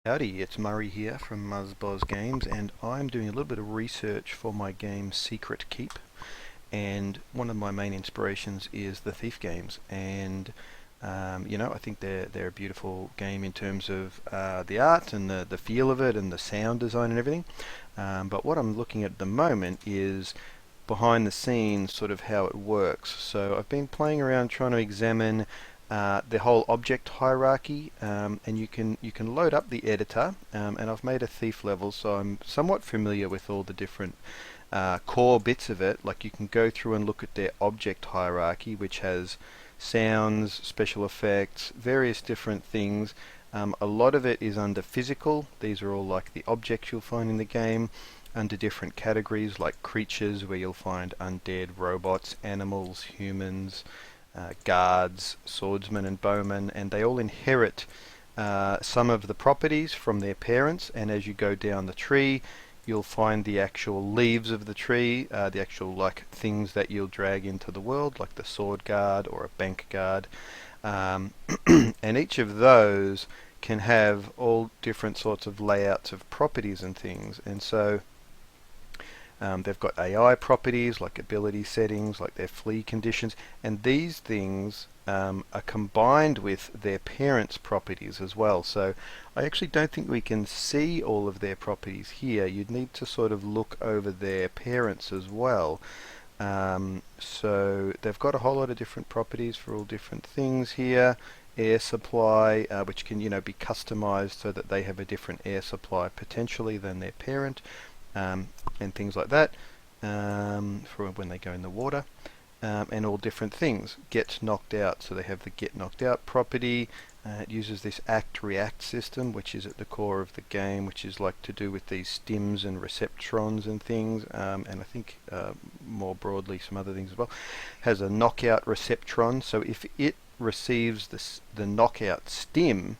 Howdy, it's Murray here from Muzzboz Games, and I'm doing a little bit of research for my game Secret Keep. And one of my main inspirations is the Thief games, and I think they're a beautiful game in terms of the art and the feel of it and the sound design and everything. But what I'm looking at the moment is behind the scenes, sort of how it works. So I've been playing around trying to examine the whole object hierarchy, and you can load up the editor, and I've made a thief level, so I'm somewhat familiar with all the different core bits of it. Like, you can go through and look at their object hierarchy, which has sounds, special effects, various different things. A lot of it is under physical. These are all like the objects you'll find in the game, under different categories like creatures, where you'll find undead, robots, animals, humans, guards, swordsmen and bowmen, and they all inherit some of the properties from their parents. And as you go down the tree, you'll find the actual leaves of the tree, the actual like things that you'll drag into the world, like the sword guard or a bank guard, and each of those can have all different sorts of layouts of properties and things. And so they've got AI properties, like ability settings, like their flee conditions, and these things are combined with their parents' properties as well. So I actually don't think we can see all of their properties here. You'd need to sort of look over their parents as well. So they've got a whole lot of different properties for all different things here. Air supply, which can be customized so that they have a different air supply potentially than their parent. And things like that, for when they go in the water, and all different things. Get knocked out, so they have the get knocked out property. It uses this act-react system, which is at the core of the game, which is like to do with these stims and receptrons and things, and I think more broadly some other things as well. Has a knockout receptron, so if it receives the knockout stim,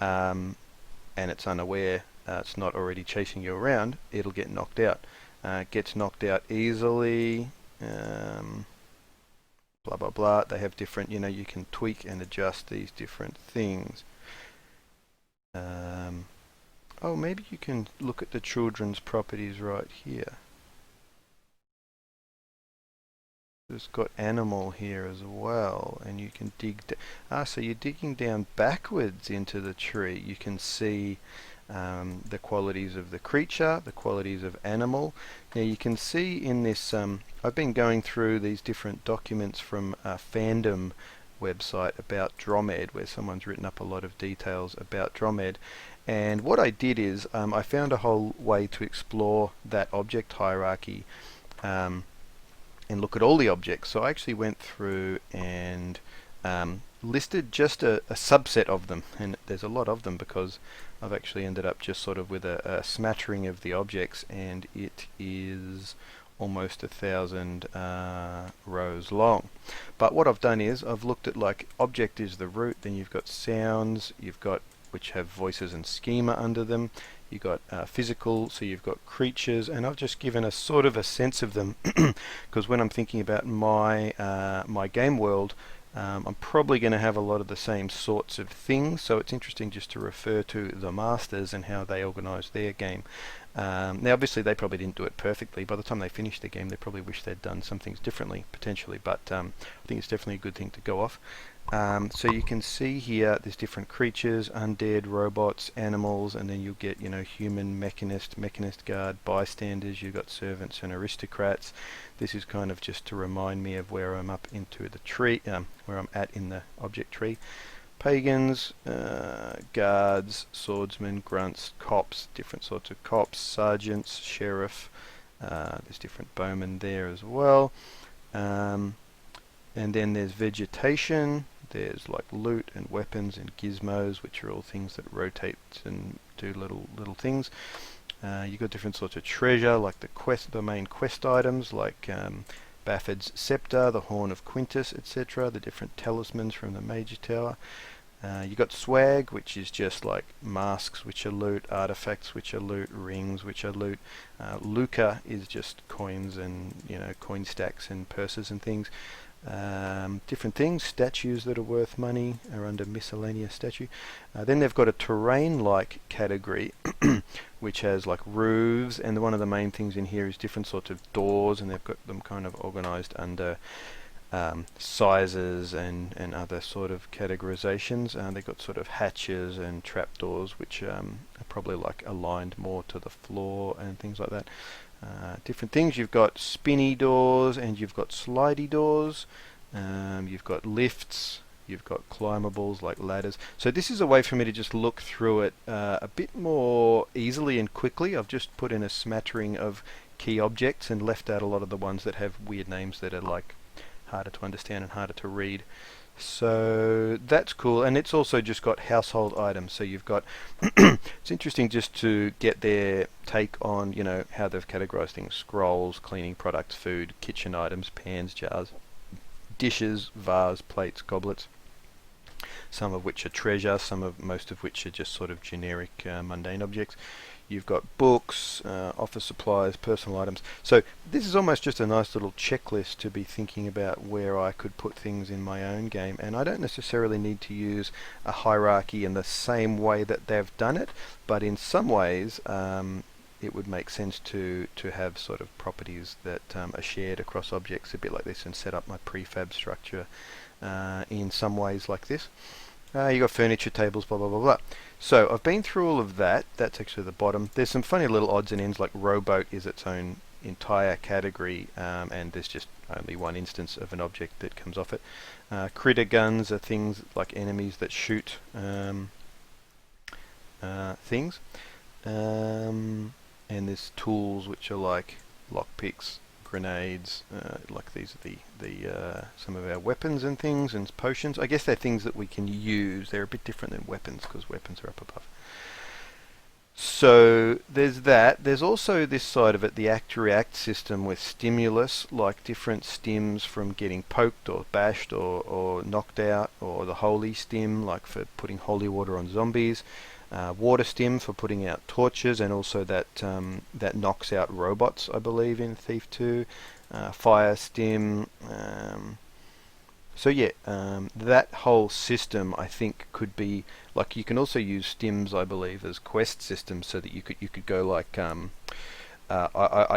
and it's unaware, it's not already chasing you around, it'll get knocked out. Gets knocked out easily, blah blah blah. They have different, you can tweak and adjust these different things. Oh, maybe you can look at the children's properties right here. It's got animal here as well, and you can dig so you're digging down backwards into the tree. You can see the qualities of the creature, the qualities of animal. Now you can see in this, I've been going through these different documents from a fandom website about Dromed, where someone's written up a lot of details about Dromed. And what I did is I found a whole way to explore that object hierarchy, and look at all the objects. So I actually went through and listed just a subset of them, and there's a lot of them because I've actually ended up just sort of with a smattering of the objects, and it is almost 1,000 rows long. But what I've done is I've looked at, like, object is the root, then you've got sounds, you've got which have voices and schema under them. You've got physical, so you've got creatures, and I've just given a sort of a sense of them because when I'm thinking about my my game world, I'm probably going to have a lot of the same sorts of things, so it's interesting just to refer to the masters and how they organise their game. Now obviously they probably didn't do it perfectly. By the time they finished the game, they probably wish they'd done some things differently, potentially, but I think it's definitely a good thing to go off. So you can see here there's different creatures, undead, robots, animals, and then you'll get, human, mechanist guard, bystanders. You've got servants and aristocrats. This is kind of just to remind me of where I'm up into the tree, where I'm at in the object tree. Pagans, guards, swordsmen, grunts, cops, different sorts of cops, sergeants, sheriff. There's different bowmen there as well. And then there's vegetation. There's like loot and weapons and gizmos, which are all things that rotate and do little things. You've got different sorts of treasure, like the main quest items, like Bafford's scepter, the horn of Quintus, etc. The different talismans from the Major Tower. You got swag, which is just like masks, which are loot, artifacts, which are loot, rings, which are loot. Lucre is just coins and coin stacks and purses and things. Different things, statues that are worth money are under miscellaneous statue. Then they've got a terrain-like category which has like roofs, and one of the main things in here is different sorts of doors, and they've got them kind of organized under sizes and other sort of categorizations. They've got sort of hatches and trapdoors which are probably like aligned more to the floor and things like that. Different things, you've got spinny doors and you've got slidey doors, you've got lifts, you've got climbables like ladders. So this is a way for me to just look through it a bit more easily and quickly. I've just put in a smattering of key objects and left out a lot of the ones that have weird names that are like harder to understand and harder to read. So that's cool, and it's also just got household items. So you've got it's interesting just to get their take on, you know, how they've categorized things: scrolls, cleaning products, food, kitchen items, pans, jars, dishes, vase, plates, goblets. Some of which are treasure, most of which are just sort of generic mundane objects. You've got books, office supplies, personal items. So this is almost just a nice little checklist to be thinking about where I could put things in my own game. And I don't necessarily need to use a hierarchy in the same way that they've done it, but in some ways it would make sense to have sort of properties that are shared across objects a bit like this, and set up my prefab structure in some ways like this. You got furniture, tables, blah blah blah blah. So I've been through all of that. That's actually the bottom. There's some funny little odds and ends, like rowboat is its own entire category, and there's just only one instance of an object that comes off it. Critter guns are things like enemies that shoot things, and there's tools which are like lockpicks, grenades, like these are the some of our weapons and things, and potions. I guess they're things that we can use. They're a bit different than weapons because weapons are up above. So there's that. There's also this side of it, the act-react system with stimulus, like different stims from getting poked or bashed or knocked out, or the holy stim, like for putting holy water on zombies. Water stim for putting out torches, and also that that knocks out robots, I believe, in Thief 2. Fire stim. So yeah, that whole system I think could be like, you can also use stims, I believe, as quest systems, so that you could go like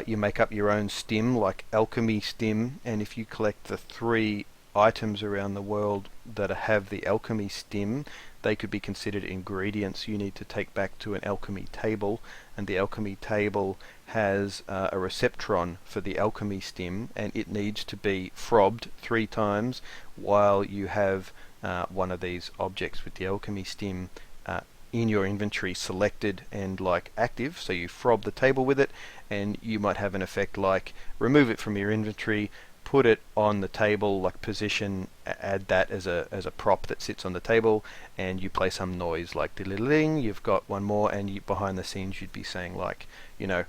you make up your own stim, like alchemy stim, and if you collect the 3 items around the world that have the alchemy stim, they could be considered ingredients you need to take back to an alchemy table, and the alchemy table has a receptron for the alchemy stim, and it needs to be frobbed 3 times while you have one of these objects with the alchemy stim in your inventory selected and like active. So you frob the table with it, and you might have an effect like remove it from your inventory, put it on the table, like position, add that as a prop that sits on the table, and you play some noise like diddling. You've got one more, and behind the scenes you'd be saying like, you know,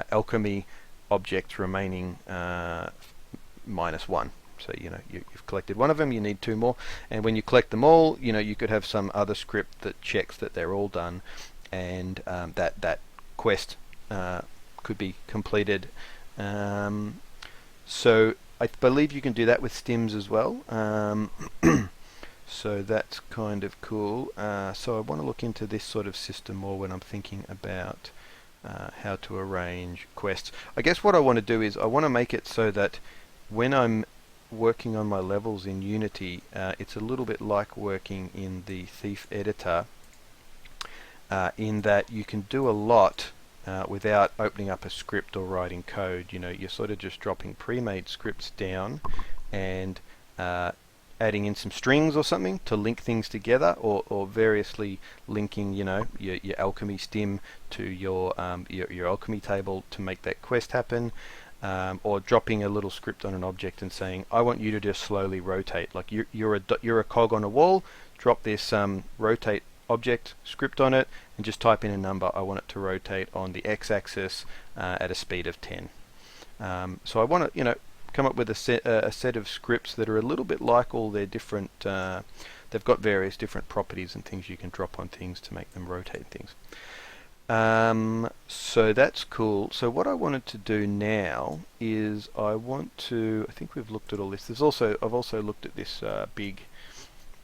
alchemy object remaining -1. So you know you've collected one of them, you need 2 more, and when you collect them all, you know, you could have some other script that checks that they're all done, and that quest could be completed. So I believe you can do that with stims as well. So that's kind of cool. So I want to look into this sort of system more when I'm thinking about how to arrange quests. I guess what I want to do is I want to make it so that when I'm working on my levels in Unity, it's a little bit like working in the Thief editor, in that you can do a lot without opening up a script or writing code. You know, you're sort of just dropping pre-made scripts down and adding in some strings or something to link things together, or variously linking, you know, your alchemy stim to your alchemy table to make that quest happen, or dropping a little script on an object and saying, I want you to just slowly rotate. Like you're a cog on a wall. Drop this rotate object script on it and just type in a number. I want it to rotate on the x-axis at a speed of 10. So I want to, you know, come up with a set of scripts that are a little bit like all their different, they've got various different properties and things you can drop on things to make them rotate things. So that's cool. So what I wanted to do now is I think we've looked at all this. I've also looked at this big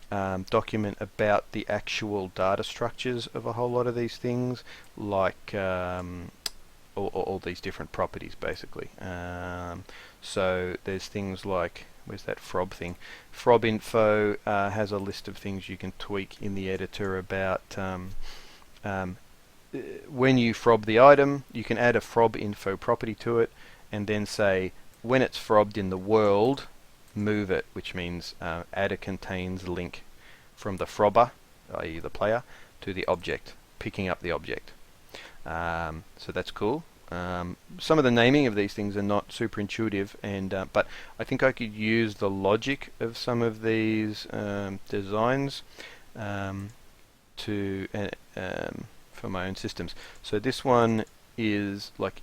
document about the actual data structures of a whole lot of these things, like all these different properties, basically. So there's things like, where's that frob thing? Frob info has a list of things you can tweak in the editor about when you frob the item. You can add a frob info property to it, and then say when it's frobbed in the world, move it, which means add a contains link from the frobber, i.e. the player, to the object, picking up the object. So that's cool. Some of the naming of these things are not super intuitive, but I think I could use the logic of some of these designs for my own systems. So this one is like,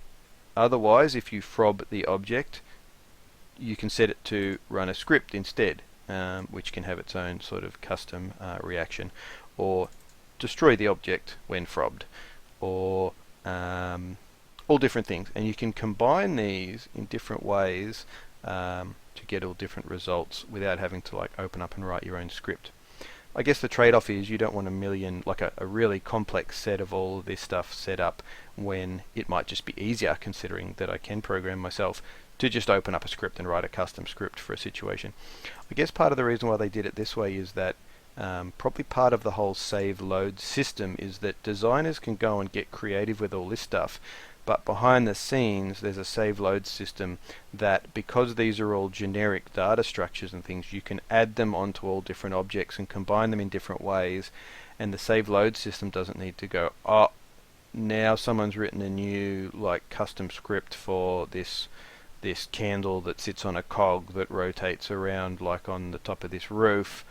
otherwise if you frob the object, you can set it to run a script instead, which can have its own sort of custom reaction, or destroy the object when frobbed, or all different things. And you can combine these in different ways to get all different results without having to like open up and write your own script. I guess the trade-off is you don't want a really complex set of all of this stuff set up, when it might just be easier, considering that I can program myself, to just open up a script and write a custom script for a situation. I guess part of the reason why they did it this way is that probably part of the whole save load system is that designers can go and get creative with all this stuff, but behind the scenes there's a save load system that, because these are all generic data structures and things, you can add them onto all different objects and combine them in different ways, and the save load system doesn't need to go, oh, now someone's written a new like custom script for this candle that sits on a cog that rotates around like on the top of this roof.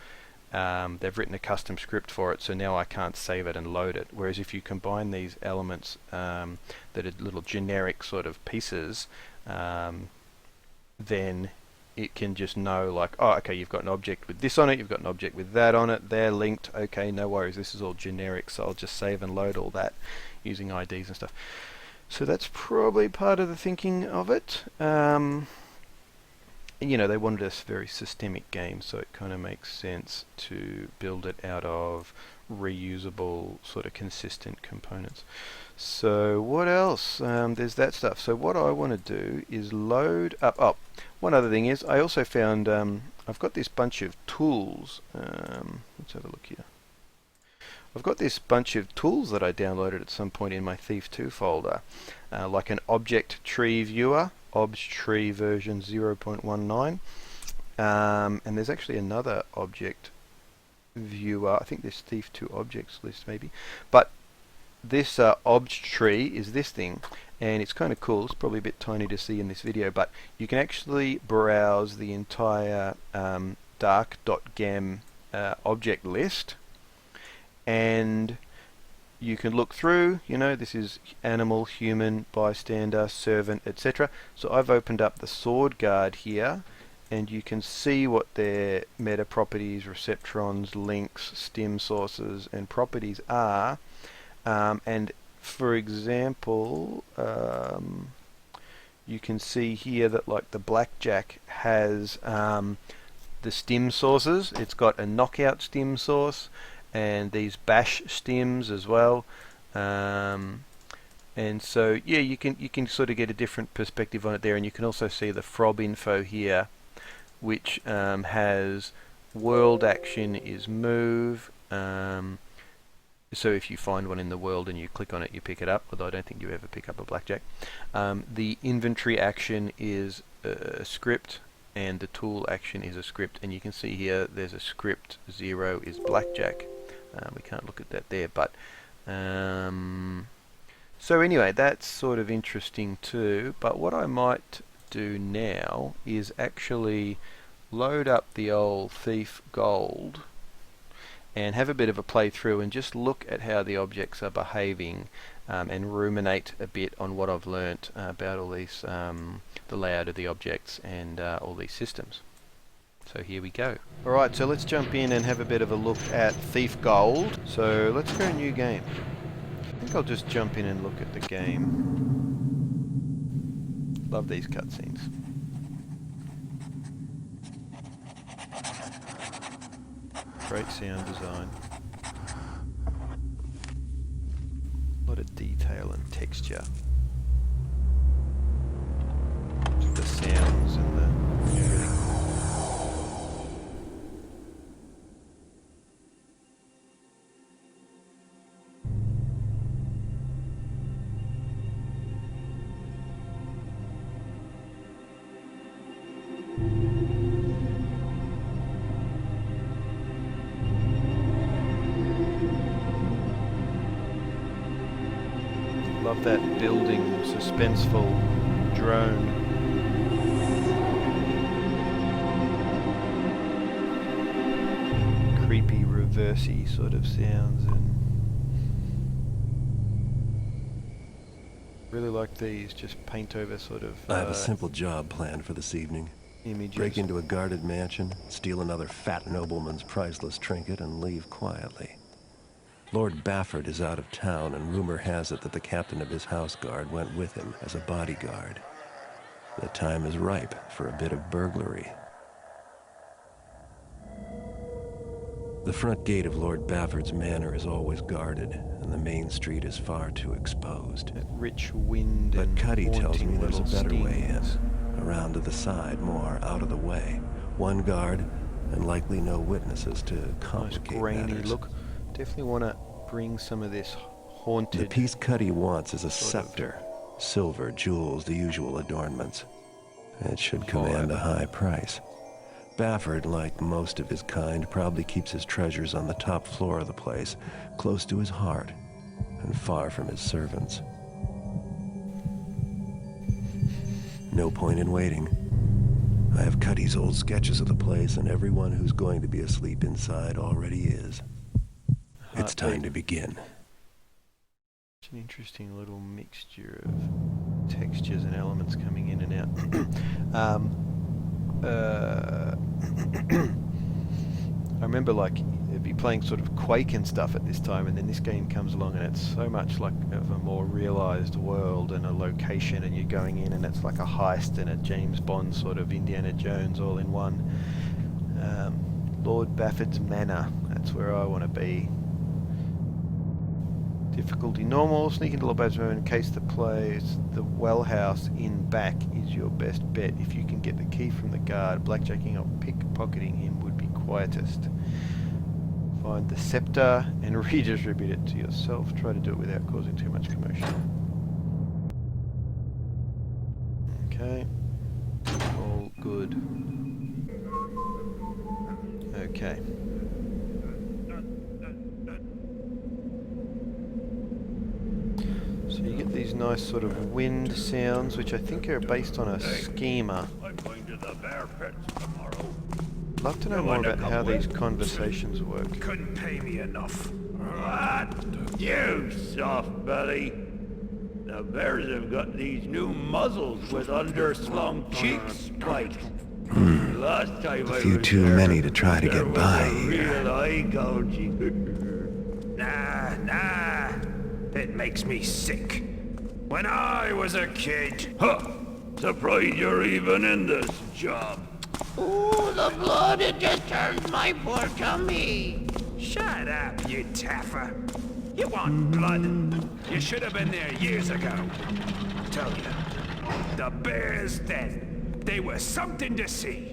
They've written a custom script for it, so now I can't save it and load it. Whereas if you combine these elements that are little generic sort of pieces, then it can just know like, oh, okay, you've got an object with this on it, you've got an object with that on it, they're linked, okay, no worries, this is all generic, so I'll just save and load all that using IDs and stuff. So that's probably part of the thinking of it. You know, they wanted a very systemic game, so it kind of makes sense to build it out of reusable, sort of consistent components. So what else? There's that stuff. So what I want to do is load up. Oh, one other thing is I also found I've got this bunch of tools. Let's have a look here. I've got this bunch of tools that I downloaded at some point in my Thief 2 folder, like an object tree viewer, obj tree version 0.19, and there's actually another object viewer, I think there's Thief 2 objects list maybe, but this obj tree is this thing, and it's kind of cool. It's probably a bit tiny to see in this video, but you can actually browse the entire dark.gem object list, and you can look through, you know, this is animal, human, bystander, servant, etc. So I've opened up the sword guard here, and you can see what their meta properties, receptrons, links, stim sources, and properties are. And for example, you can see here that like the blackjack has the stim sources. It's got a knockout stim source, and these bash stims as well, and so yeah, you can sort of get a different perspective on it there, and you can also see the frob info here, which has world action is move. So if you find one in the world and you click on it, you pick it up, although I don't think you ever pick up a blackjack. The inventory action is a script, and the tool action is a script, and you can see here there's a script, 0 is blackjack. We can't look at that there, but so anyway, that's sort of interesting too. But what I might do now is actually load up the old Thief Gold and have a bit of a playthrough and just look at how the objects are behaving, and ruminate a bit on what I've learnt about all these, the layout of the objects and all these systems. So here we go. Alright, so let's jump in and have a bit of a look at Thief Gold. So let's go new game. I think think I'll just jump in and look at the game. Love these cutscenes. Great sound design. A lot of detail and texture. The sounds and the everything. Love that building, suspenseful drone. Creepy, reversey sort of sounds, and really like these, just paint over sort of I have a simple job planned for this evening. images. Break into a guarded mansion, steal another fat nobleman's priceless trinket, and leave quietly. Lord Bafford is out of town, and rumor has it that the captain of his house guard went with him as a bodyguard. The time is ripe for a bit of burglary. The front gate of Lord Bafford's manor is always guarded, and the main street is far too exposed. That rich wind But and Cuddy tells me haunting there's a little better way in. stings. Around to the side, more out of the way. One guard, and likely no witnesses to Nice complicate grainy matters. look. Definitely want to bring some of this haunted. The piece Cuddy wants is a sort of scepter. Silver, jewels, the usual adornments. It should Vibe. command a high price. Bafford, like most of his kind, probably keeps his treasures on the top floor of the place, close to his heart, and far from his servants. No point in waiting. I have Cuddy's old sketches of the place, and everyone who's going to be asleep inside already is. It's time to begin. It's an interesting little mixture of textures and elements coming in and out. I remember like it'd be playing sort of Quake and stuff at this time, and then this game comes along and it's so much like of a more realised world and a location, and you're going in and it's like a heist and a James Bond sort of Indiana Jones all in one. Lord Bafford's Manor, that's where I want to be. Difficulty normal, sneak into Lord Bafford's Manor in case the plays the well house in back is your best bet. If you can get the key from the guard, blackjacking or pickpocketing him would be quietest. Find the scepter and redistribute it to yourself. Try to do it without causing too much commotion. Okay. All good. Okay. So you get these nice sort of wind sounds, which I think are based on a schema. I'm going to the bear pits tomorrow. Love to know more about how these conversations work. Couldn't pay me enough. What? You soft belly. The bears have got these new muzzles with underslung cheek spikes. Last time A few too many to try to get by here. Real eye gouging. Nah. It makes me sick. When I was a kid. Huh. Surprised you're even in this job. Ooh, the blood, it just turns my poor tummy. Shut up, you taffer. You want blood? You should have been there years ago. Tell you, the bears then, they were something to see.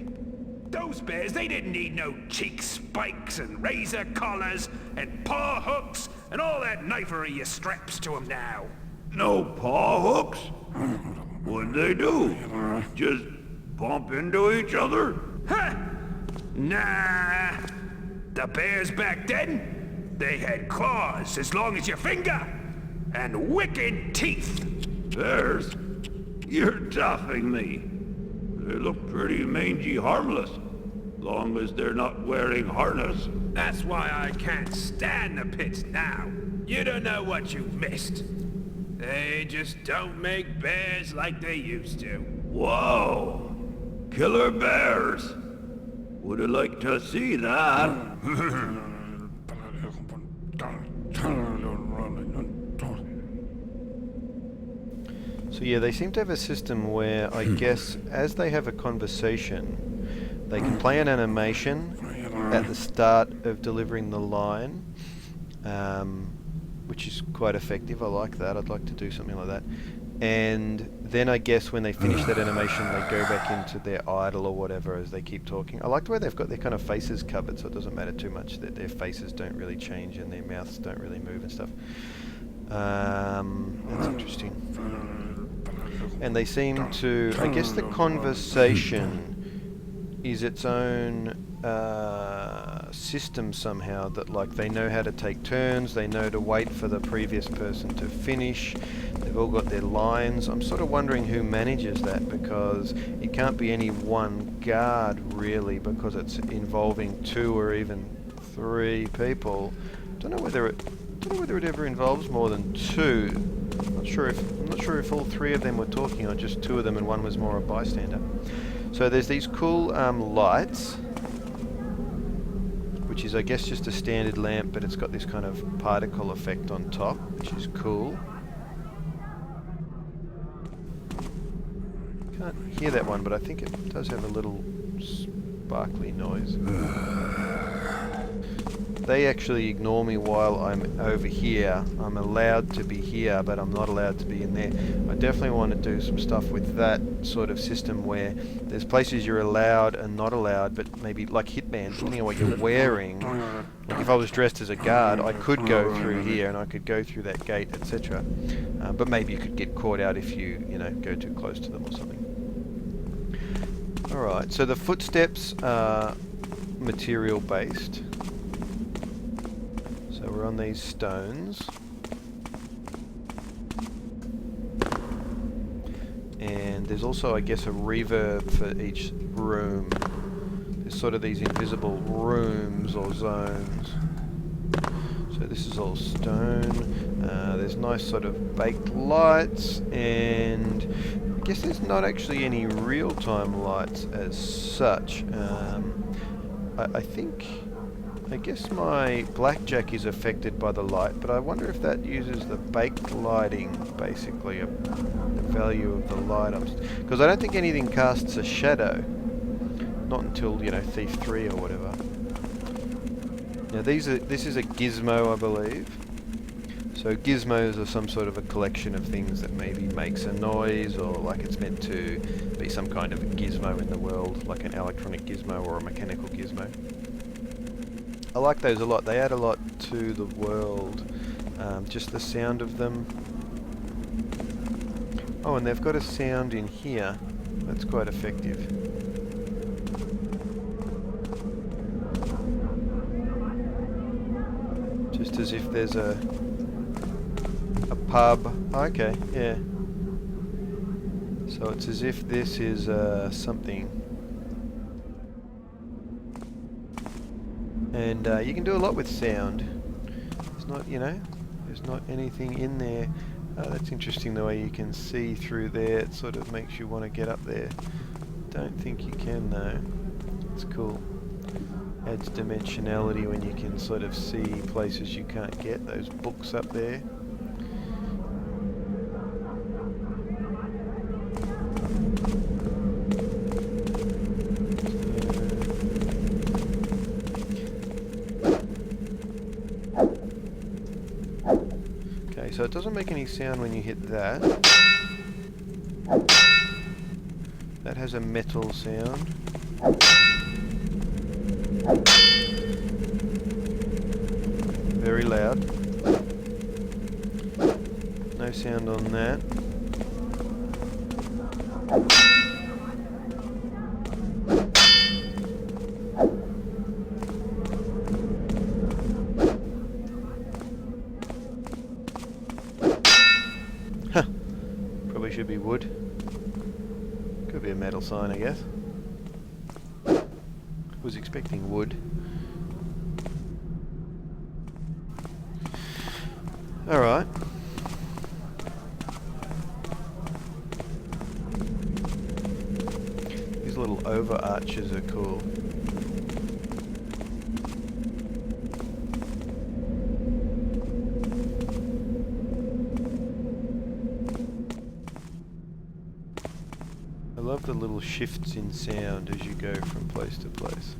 Those bears, they didn't need no cheek spikes and razor collars and paw hooks and all that knifery you straps to them now. No paw hooks? What'd they do? Just bump into each other? Huh? Nah. The bears back then, they had claws as long as your finger and wicked teeth. Bears? You're toughing me. They look pretty mangy harmless, long as they're not wearing harness. That's why I can't stand the pits now. You don't know what you missed. They just don't make bears like they used to. Whoa! Killer bears! Would have liked to see that. So yeah, they seem to have a system where I guess as they have a conversation, they can play an animation at the start of delivering the line, which is quite effective. I like that. I'd like to do something like that. And then I guess when they finish that animation, they go back into their idle or whatever as they keep talking. I like the way they've got their kind of faces covered, so it doesn't matter too much that their faces don't really change and their mouths don't really move and stuff. That's interesting. And they seem to, I guess the conversation is its own system somehow, that like they know how to take turns, they know to wait for the previous person to finish, they've all got their lines. I'm sort of wondering who manages that, because it can't be any one guard really, because it's involving 2 or even 3 people. Don't know whether it ever involves more than 2. I'm not sure if all 3 of them were talking or just 2 of them and one was more a bystander. So there's these cool lights, which is I guess just a standard lamp, but it's got this kind of particle effect on top, which is cool. Can't hear that one, but I think it does have a little sparkly noise. They actually ignore me while I'm over here. I'm allowed to be here, but I'm not allowed to be in there. I definitely want to do some stuff with that sort of system where there's places you're allowed and not allowed, but maybe like Hitman, depending on what you're wearing. Like if I was dressed as a guard, I could go through here and I could go through that gate, etc. But maybe you could get caught out if you go too close to them or something. Alright, so the footsteps are material based. So we're on these stones. And there's also, I guess, a reverb for each room. There's sort of these invisible rooms or zones. So this is all stone. There's nice sort of baked lights, and I guess there's not actually any real-time lights as such. I guess my blackjack is affected by the light, but I wonder if that uses the baked lighting, basically, the value of the light. Because I don't think anything casts a shadow. Not until, Thief 3 or whatever. Now this is a gizmo, I believe. So gizmos are some sort of a collection of things that maybe makes a noise, or like it's meant to be some kind of a gizmo in the world, like an electronic gizmo or a mechanical gizmo. I like those a lot. They add a lot to the world. Just the sound of them. Oh, and they've got a sound in here. That's quite effective. Just as if there's a pub. Okay, yeah. So it's as if this is something. And you can do a lot with sound. It's not, there's not anything in there. That's interesting the way you can see through there. It sort of makes you want to get up there. Don't think you can though. It's cool. Adds dimensionality when you can sort of see places you can't get. Those books up there. So it doesn't make any sound when you hit that. That has a metal sound. Very loud. No sound on that. Should be wood. Could be a metal sign, I guess. Was expecting wood. Alright. These little over arches are cool. love the little shifts in sound as you go from place to place.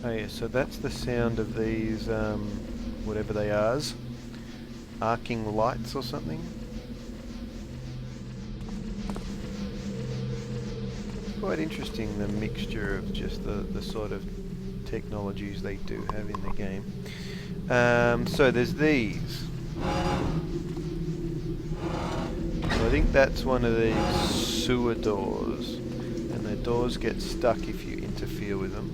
Oh yeah, so that's the sound of these, whatever they are, arcing lights or something. Quite interesting, the mixture of just the sort of technologies they do have in the game. So there's these. So I think that's one of these sewer doors, and the doors get stuck if you interfere with them.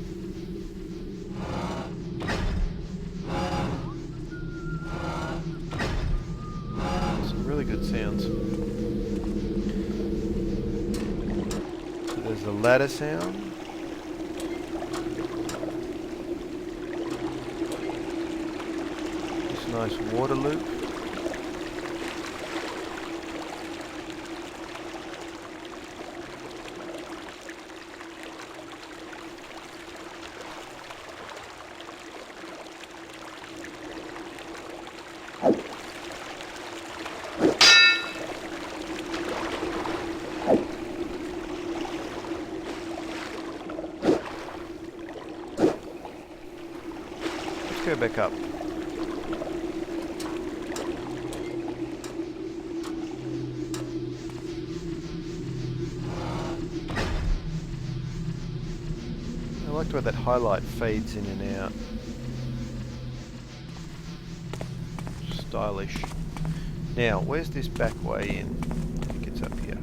Some really good sounds. So there's the ladder sound. This nice water loop. Go back up. I like the way that highlight fades in and out. Stylish. Now, where's this back way in? I think it's up here.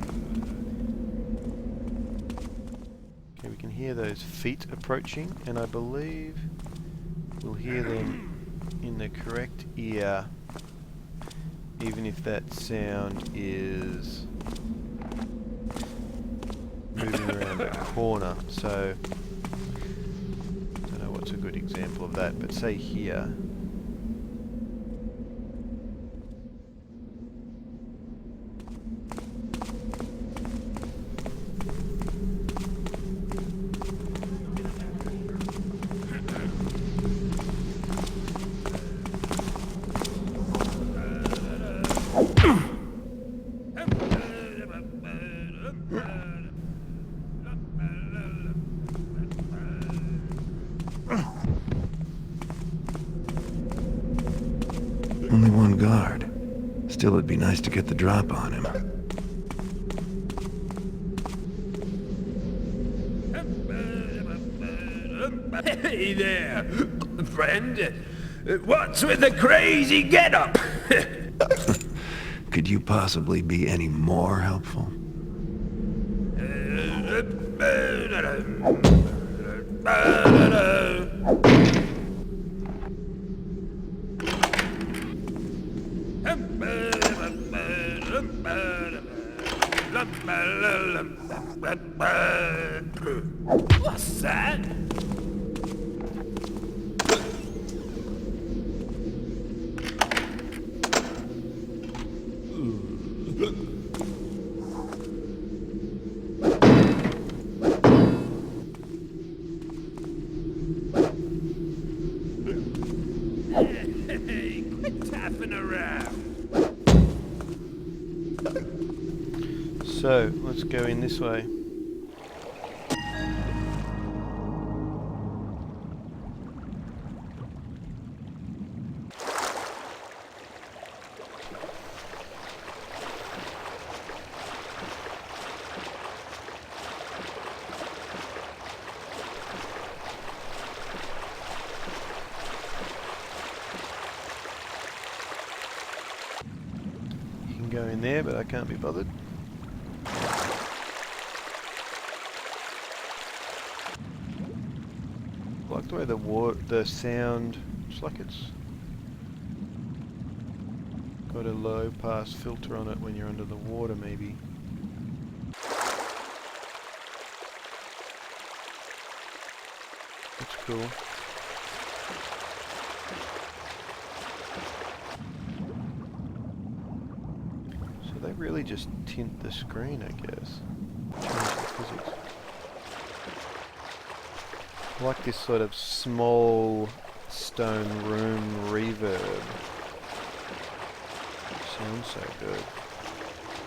Okay, we can hear those feet approaching, and I believe we'll hear them in the correct ear, even if that sound is moving around a corner. So, I don't know what's a good example of that, but say here. Only one guard. Still, it'd be nice to get the drop on him. Hey there, friend. What's with the crazy getup? Could you possibly be any more helpful? What's that? Hey, quit tapping around. So, let's go in this way. You can go in there, but I can't be bothered. I like the way the sound, it's like it's got a low pass filter on it when you're under the water, maybe. That's cool. So they really just tint the screen, I guess. Change the physics. like this sort of small stone room reverb. Sounds so good.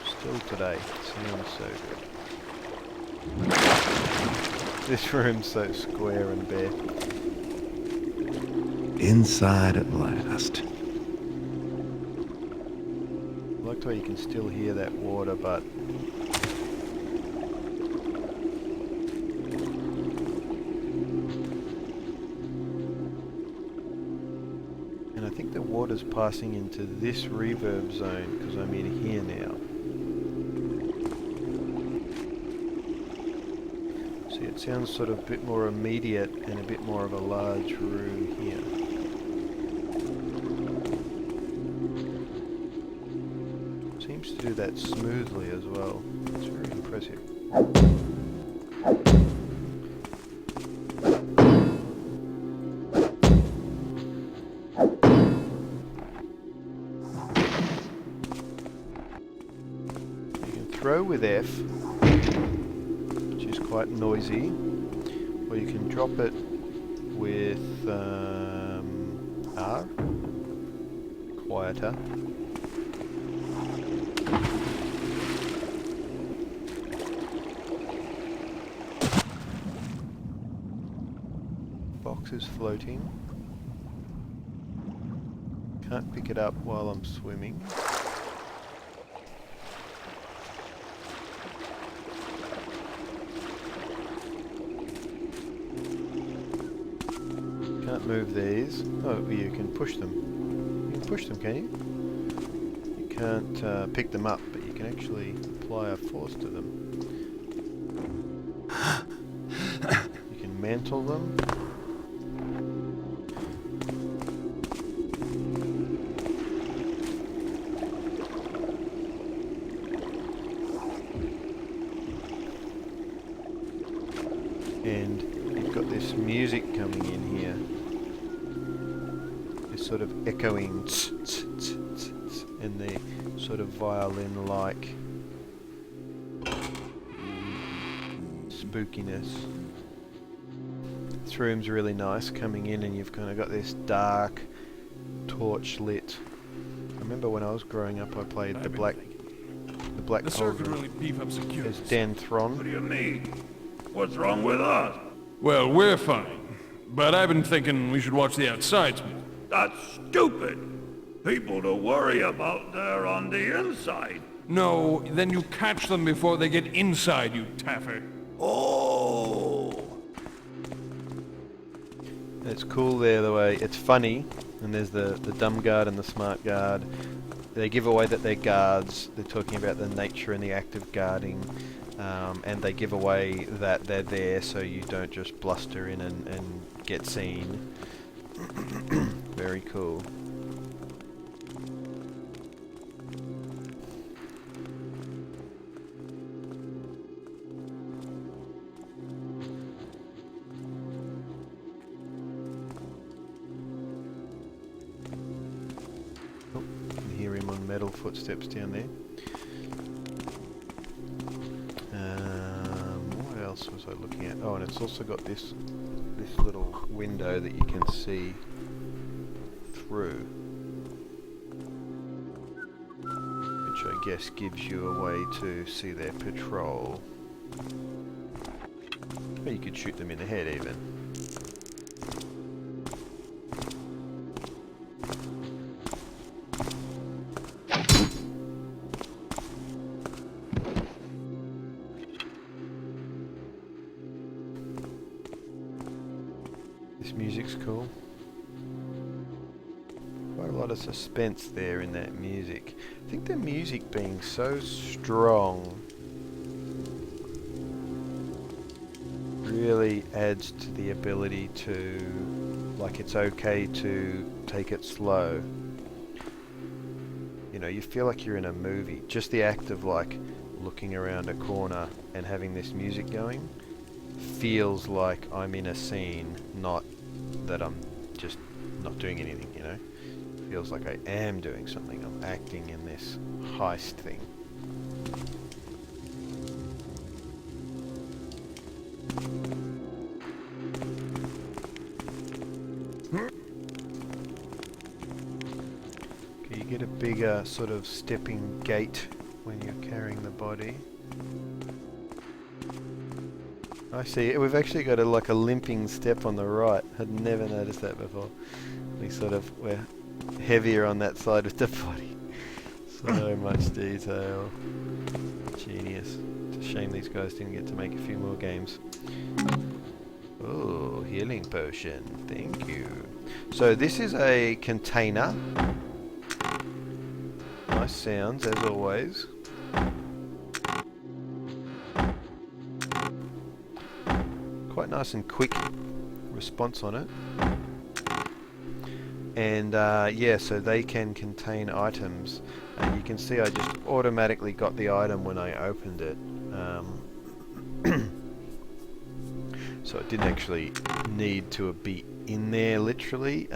Still today, sounds so good. This room's so square and bare. Inside at last. I like the way you can still hear that water, but and I think the water's passing into this reverb zone because I'm in here now. See, it sounds sort of a bit more immediate and a bit more of a large room here. Seems to do that smoothly as well. It's very impressive. You can throw with F, which is quite noisy, or you can drop it with R, quieter. Box is floating. Can't pick it up while I'm swimming. Can't move these. Oh, you can push them. You can push them, can you? You can't pick them up, but you can actually apply a force to them. You can mantle them. And you've got this music coming in here. This sort of echoing tss, tss, tss, tss, tss, and the sort of violin-like spookiness. This room's really nice coming in, and you've kind of got this dark, torch-lit. I remember when I was growing up, I played the Black Could really beef up security. as Dan What Thron. do you mean? What's wrong with us? Well, we're fine. But I've been thinking we should watch the outsides more. That's stupid. People to worry about there on the inside. No, then you catch them before they get inside, you taffer. Oh. It's cool there the way it's funny, and there's the dumb guard and the smart guard. They give away that they're guards. They're talking about the nature and the act of guarding, and they give away that they're there so you don't just bluster in and get seen. Very cool. Oh, you can hear him on metal footsteps down there. What else was I looking at? Oh, and it's also got this little window that you can see through, which I guess gives you a way to see their patrol. Or you could shoot them in the head even. This music's cool. Quite a lot of suspense there in that music. I think the music being so strong really adds to the ability to, like, it's okay to take it slow. You know, you feel like you're in a movie. Just the act of, like, looking around a corner and having this music going feels like I'm in a scene, not that I'm just not doing anything, you know? Feels like I am doing something. I'm acting in this heist thing. get a bigger sort of stepping gait when you're carrying the body. I see. We've actually got like a limping step on the right. I'd never noticed that before. We're heavier on that side of the body. So much detail. Genius. It's a shame these guys didn't get to make a few more games. Oh, healing potion. Thank you. So this is a container. Nice sounds as always. Quite nice and quick response on it. And yeah, so they can contain items. And you can see I just automatically got the item when I opened it. So it didn't actually need to be in there literally.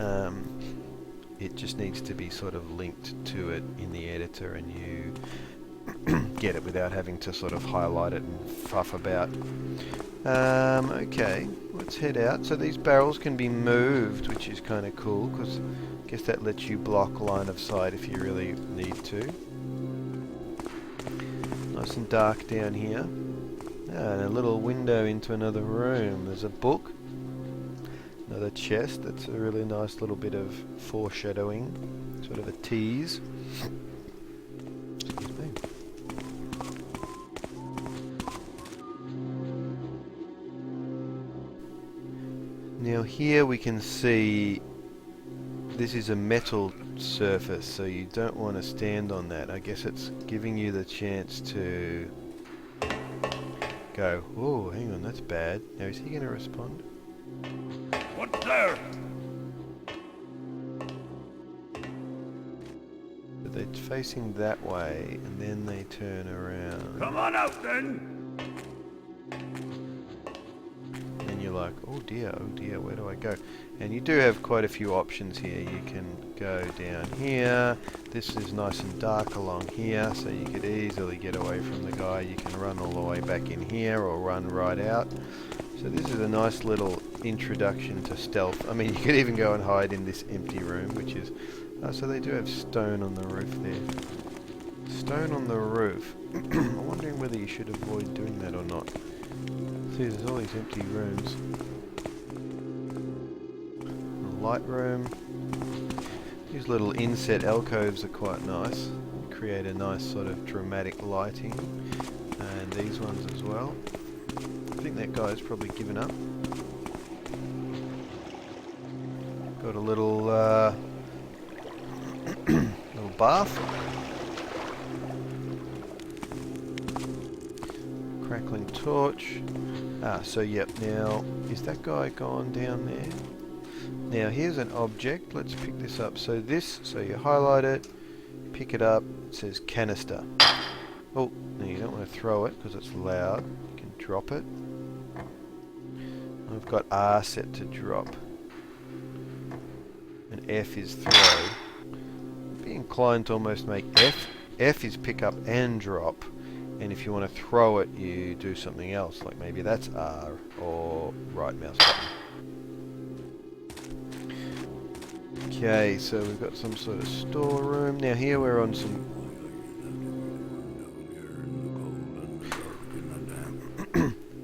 It just needs to be sort of linked to it in the editor, and you get it without having to sort of highlight it and fuff about. Okay, let's head out. So these barrels can be moved, which is kind of cool, because I guess that lets you block line of sight if you really need to. Nice and dark down here. And a little window into another room. There's a book. Another chest. That's a really nice little bit of foreshadowing. Sort of a tease. Excuse me. Now here we can see this is a metal surface, so you don't want to stand on that. I guess it's giving you the chance to go, oh, hang on, that's bad. Now is he going to respond? What's there? But they're facing that way, and then they turn around. Come on out then! And you're like, oh dear, where do I go? And you do have quite a few options here. You can go down here. This is nice and dark along here, so you could easily get away from the guy. You can run all the way back in here or run right out. So this is a nice little introduction to stealth. I mean, you could even go and hide in this empty room, which is... so they do have stone on the roof there. Stone on the roof. I'm wondering whether you should avoid doing that or not. See, there's all these empty rooms. A light room. These little inset alcoves are quite nice. Create a nice sort of dramatic lighting. And these ones as well. I think that guy's probably given up. Got a little little bath. Crackling torch. So yep, now is that guy gone down there? Now here's an object. Let's pick this up. So you highlight it, pick it up. It says canister. Oh, now you don't want to throw it because it's loud. You can drop it. I've got R set to drop. And F is throw. I'd be inclined to almost make F. F is pick up and drop. And if you want to throw it, you do something else. Like maybe that's R or right mouse button. Okay, so we've got some sort of storeroom. Now here we're on some...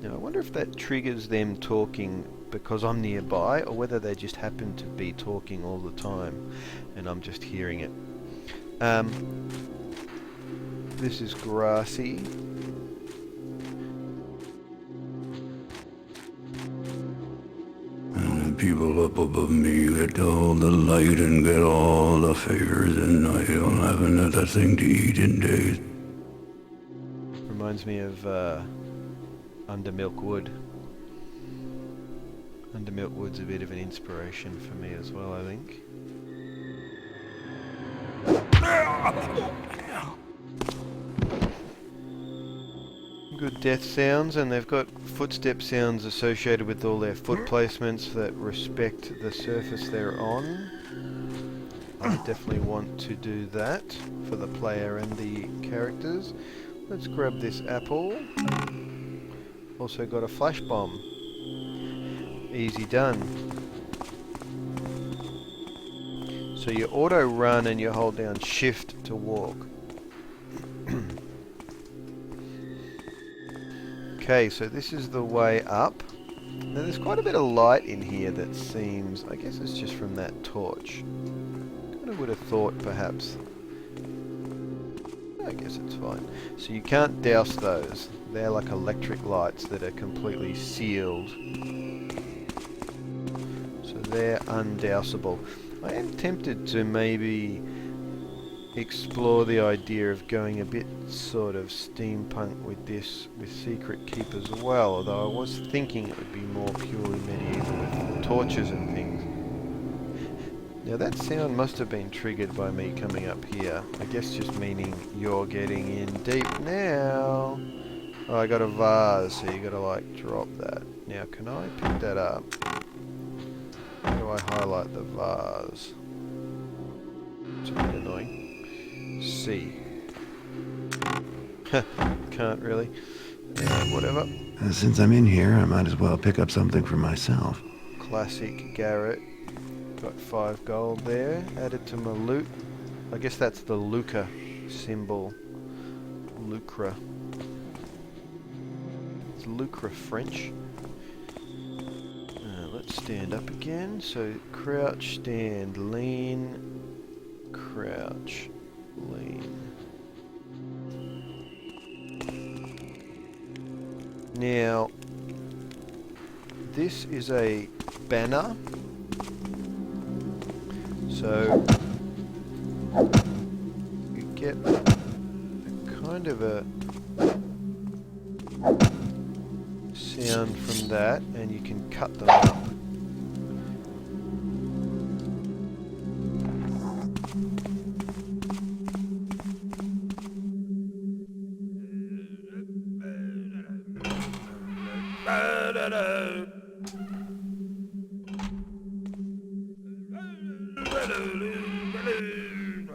Now I wonder if that triggers them talking because I'm nearby, or whether they just happen to be talking all the time and I'm just hearing it. This is grassy. People up above me get all the light and get all the favors, and I don't have another thing to eat in days. Reminds me of Undermilk Wood. Undermilk Wood's a bit of an inspiration for me as well, I think. Good death sounds, and they've got footstep sounds associated with all their foot placements that respect the surface they're on. I definitely want to do that for the player and the characters. Let's grab this apple. Also got a flash bomb. Easy done. So you auto run and you hold down shift to walk. Okay, so this is the way up. Now there's quite a bit of light in here that seems, I guess it's just from that torch. Kind of would have thought perhaps, I guess it's fine. So you can't douse those. They're like electric lights that are completely sealed. So they're undousable. I am tempted to maybe explore the idea of going a bit sort of steampunk with this, with Secret Keep as well, although I was thinking it would be more purely medieval with torches and things. Now that sound must have been triggered by me coming up here. I guess just meaning you're getting in deep now. Oh, I got a vase, so you gotta like drop that. Now can I pick that up? How do I highlight the vase? It's a bit annoying. C. Can't really. Whatever. Since I'm in here, I might as well pick up something for myself. Classic Garrett. Got 5 gold there. Added to my loot. I guess that's the Lucre symbol. Lucre. It's Lucre French. Let's stand up again. So crouch, stand, lean, crouch, lean. Now, this is a banner. So you get a kind of a sound from that, and you can cut them up.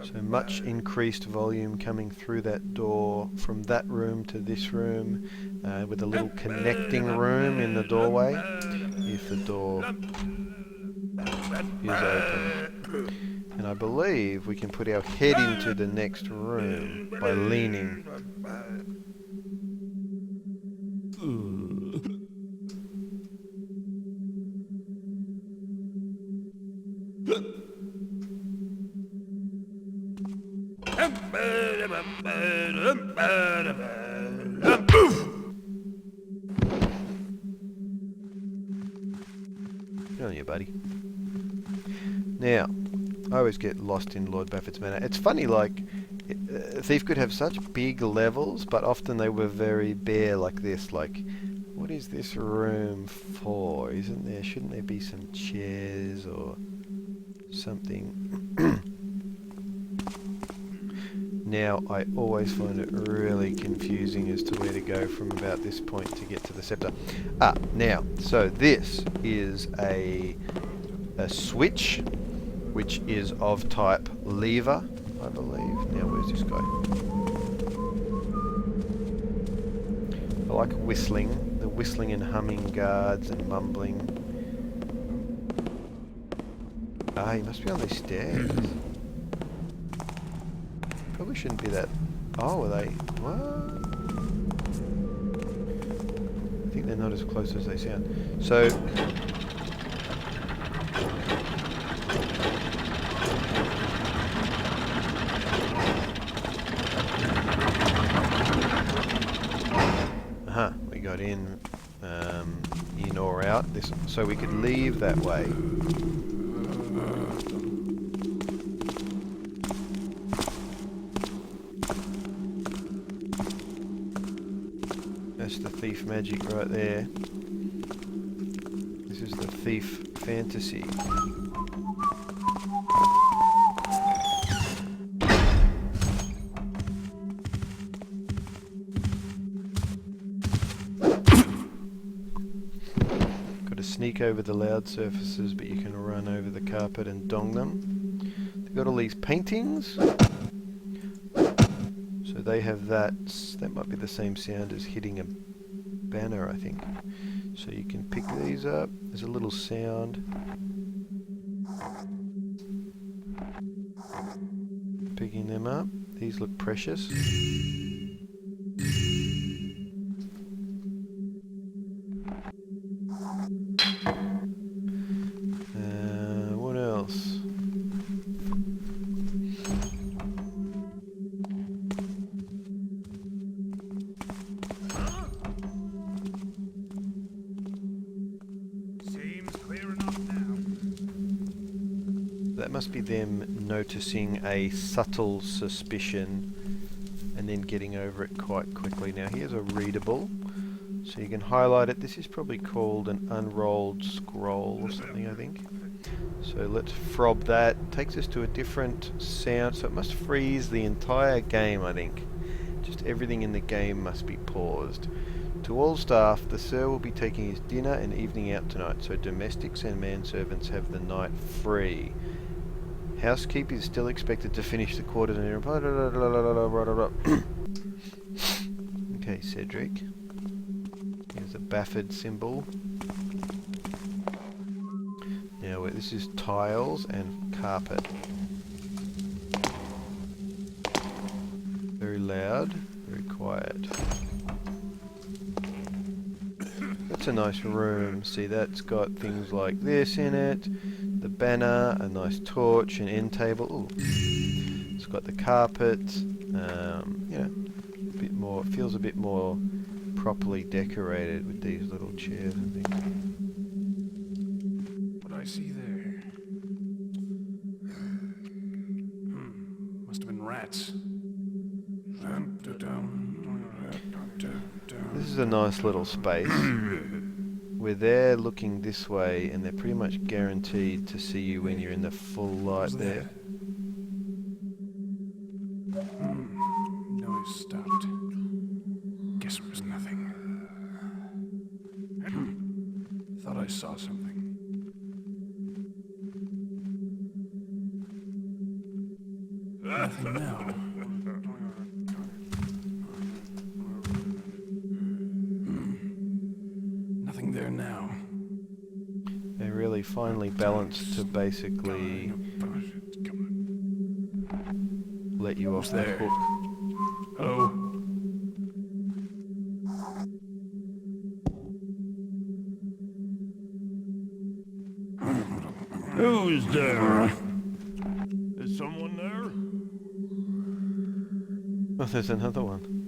So much increased volume coming through that door from that room to this room, with a little connecting room in the doorway if the door is open. And I believe we can put our head into the next room by leaning. Good on you, buddy. Now, I always get lost in Lord Bafford's manor. It's funny, like, a thief could have such big levels, but often they were very bare like this. Like, what is this room for? Isn't there, shouldn't there be some chairs or something? Now, I always find it really confusing as to where to go from about this point to get to the scepter. Now, so this is a switch, which is of type lever, I believe. Now, where's this guy? I like whistling. The whistling and humming guards and mumbling. He must be on these stairs. Probably shouldn't be that. Oh, are they? What? I think they're not as close as they sound. So. We got in or out. So we could leave that way. That's the thief magic right there. This is the thief fantasy. Got to sneak over the loud surfaces, but you can run over the carpet and dong them. They've got all these paintings. So they have that might be the same sound as hitting a banner, I think. So you can pick these up. There's a little sound. picking them up. These look precious. What else? Seems clear enough now. That must be them noticing a subtle suspicion and then getting over it quite quickly. Now here's a readable, so you can highlight it. This is probably called an unrolled scroll or something, I think. So let's frob that. Takes us to a different sound, so it must freeze the entire game, I think. Just everything in the game must be paused. To all staff, the Sir will be taking his dinner and evening out tonight, so domestics and manservants have the night free. Housekeep is still expected to finish the quarters and okay, Cedric. Here's the Bafford symbol. Now this is tiles and carpet. Very loud, very quiet. That's a nice room. See, that's got things like this in it. The banner, a nice torch, an end table. Ooh. It's got the carpet. You know, a bit more. It feels a bit more properly decorated with these little chairs and things. What I see there? Must have been rats. This is a nice little space. Where they're looking this way, and they're pretty much guaranteed to see you when you're in the full light there. Noise stopped. Guess it was nothing. Thought I saw something. Nothing now. Nothing there now. They really finely balanced to basically let you off that hook. Hello? Who's there? Is someone there? Oh, there's another one.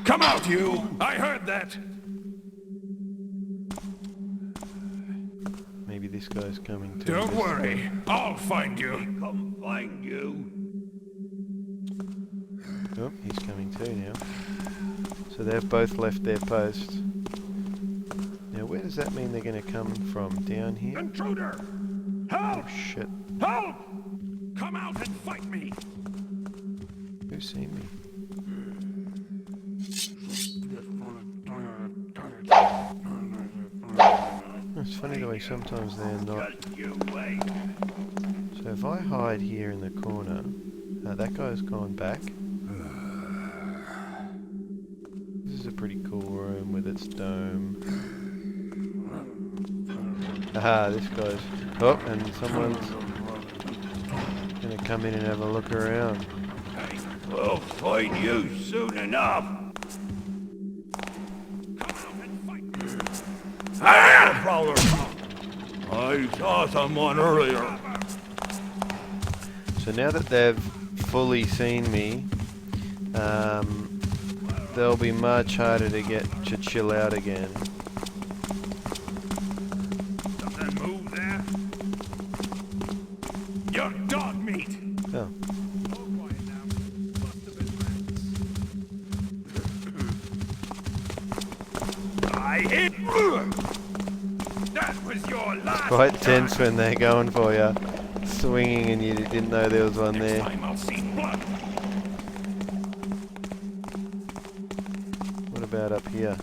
Come out, you! I heard that! Maybe this guy's coming too. Don't worry, I'll find you. Come find you. Oh, he's coming too now. So they've both left their post. Now where does that mean they're going to come from? Down here? Intruder! Oh Help! shit. Help! Come out and fight me! Who's seen me? It's funny the way sometimes they're not. Just you wait. So if I hide here in the corner, that guy's gone back. This is a pretty cool room with its dome. Aha, this guy's... Oh, and someone's gonna come in and have a look around. We'll find you soon enough. Ah! Prowler. I saw someone earlier. So now that they've fully seen me, they'll be much harder to get to chill out again. Something move there? You're dog meat! Oh, I hit. That was your last. quite tense when they're going for you, swinging, and you didn't know there was one there. Time I'll see blood. What about up here?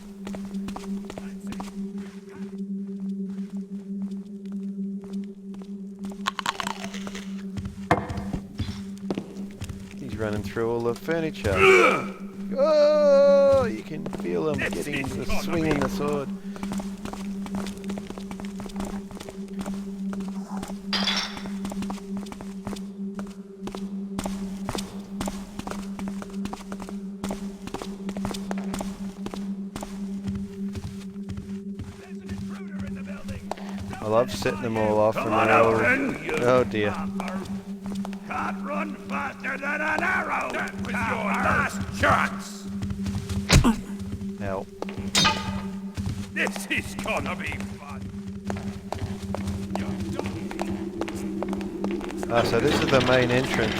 He's running through all the furniture. Oh, you can feel him getting the swinging the sword. I love setting them all off Come and on they're all... out then, you Oh dear. can't run faster than an arrow! That was your last chance! Ow. This is gonna be fun. Ah, so this is the main entrance.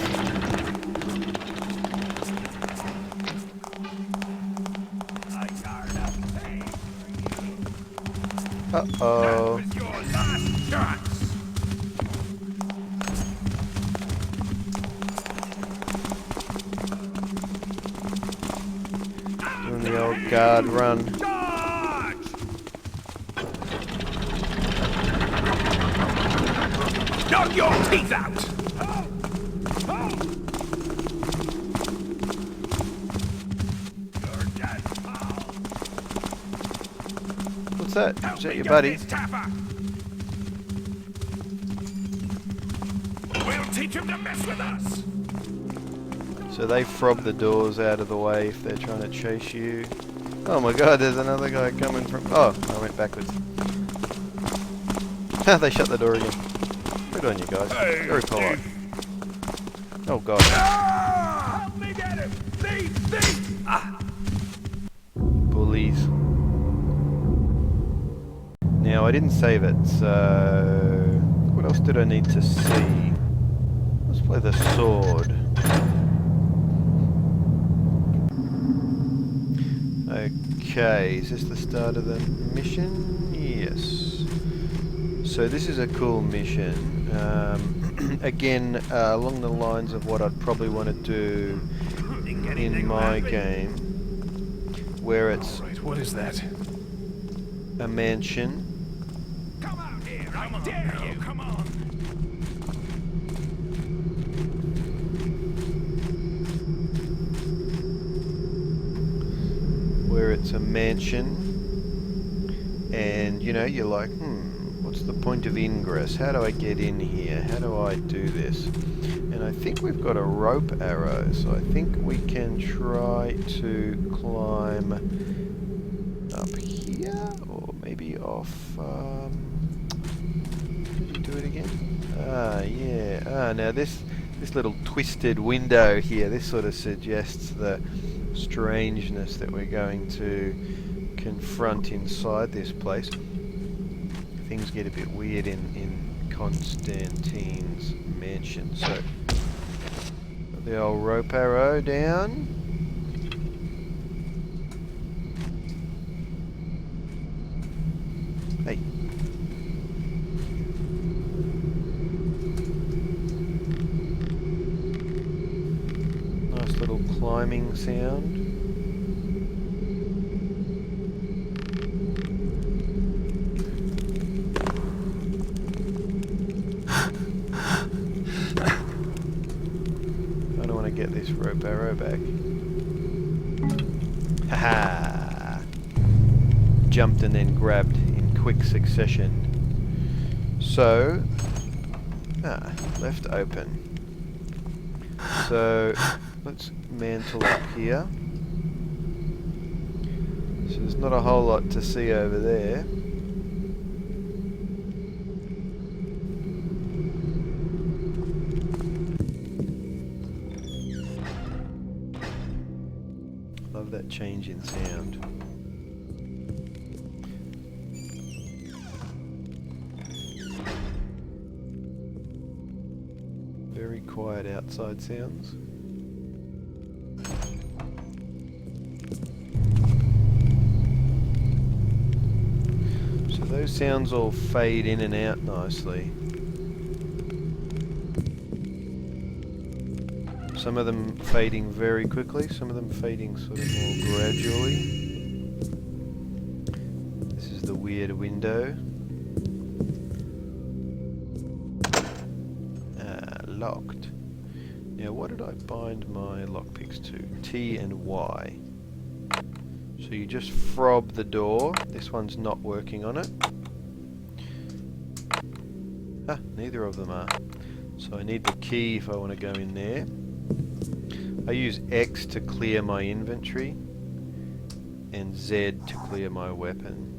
Uh-oh. That was your last chance. Doing the old guard run. Charge! Knock your teeth out! Oh! Oh! You're dead, pal. What's that? Help Is that me your get buddy? this Taffer. We'll teach him to mess with us. So they fob the doors out of the way if they're trying to chase you. Oh my god, there's another guy coming from... Oh, I went backwards. They shut the door again. Good on you guys. Hey, Very polite. Oh god. Ah! Help me get him! Thief! Ah! Bullies. Now, I didn't save it, so... What else did I need to see? Let's play the sword. Okay, is this the start of the mission? Yes. So this is a cool mission. Again, along the lines of what I'd probably want to do in my game, where it's What is that? a mansion. Come out here! I dare you! Come on! Where it's a mansion, and you know, you're like, what's the point of ingress? How do I get in here? How do I do this? And I think we've got a rope arrow, so I think we can try to climb up here, or maybe off. Did you do it again? Ah, yeah. Ah, now this little twisted window here, this sort of suggests the strangeness that we're going to confront inside this place. Things get a bit weird in Constantine's mansion. So, got the old rope arrow down. Hey. Nice little climbing sound. I don't want to get this rope arrow back. Haha! Jumped and then grabbed in quick succession. So, left open. So, let's mantle up here. So there's not a whole lot to see over there. Love that change in sound. Very quiet outside sounds. So those sounds all fade in and out nicely. Some of them fading very quickly, some of them fading sort of more gradually. This is the weird window. Locked. Now what did I bind my lockpicks to? T and Y. So you just fob the door. This one's not working on it. Ah, neither of them are. So I need the key if I want to go in there. I use X to clear my inventory and Z to clear my weapon.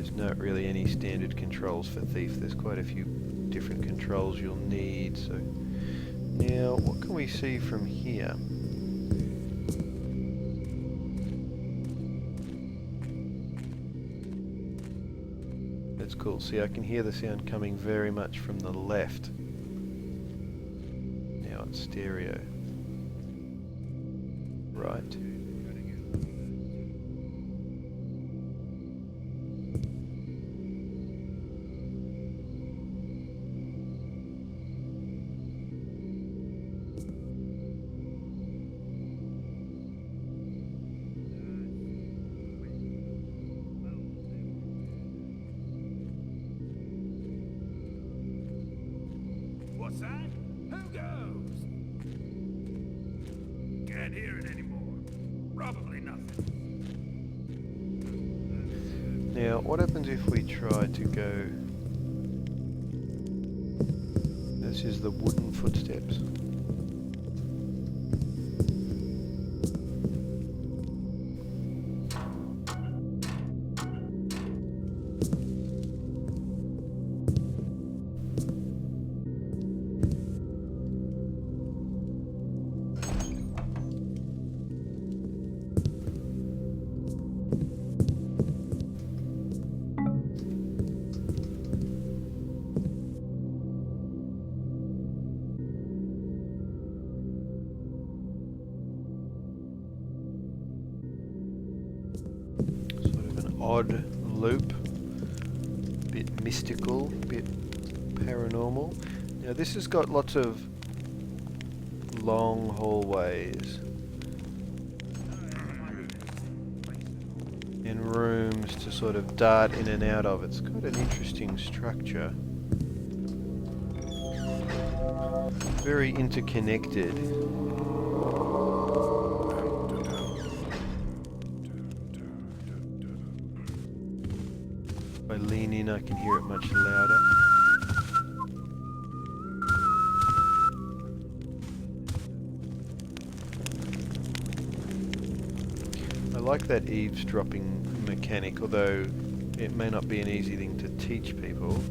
There's not really any standard controls for Thief. There's quite a few different controls you'll need. So now, what can we see from here? That's cool. See, I can hear the sound coming very much from the left. Now it's stereo. Right. What's that? Who goes? Can't hear it anymore. Probably nothing. Now, what happens if we try to go... This is the wooden footsteps. Odd loop, bit mystical, bit paranormal. Now this has got lots of long hallways and rooms to sort of dart in and out of. It's got an interesting structure. Very interconnected. If I lean in, I can hear it much louder. I like that eavesdropping mechanic, although it may not be an easy thing to teach people.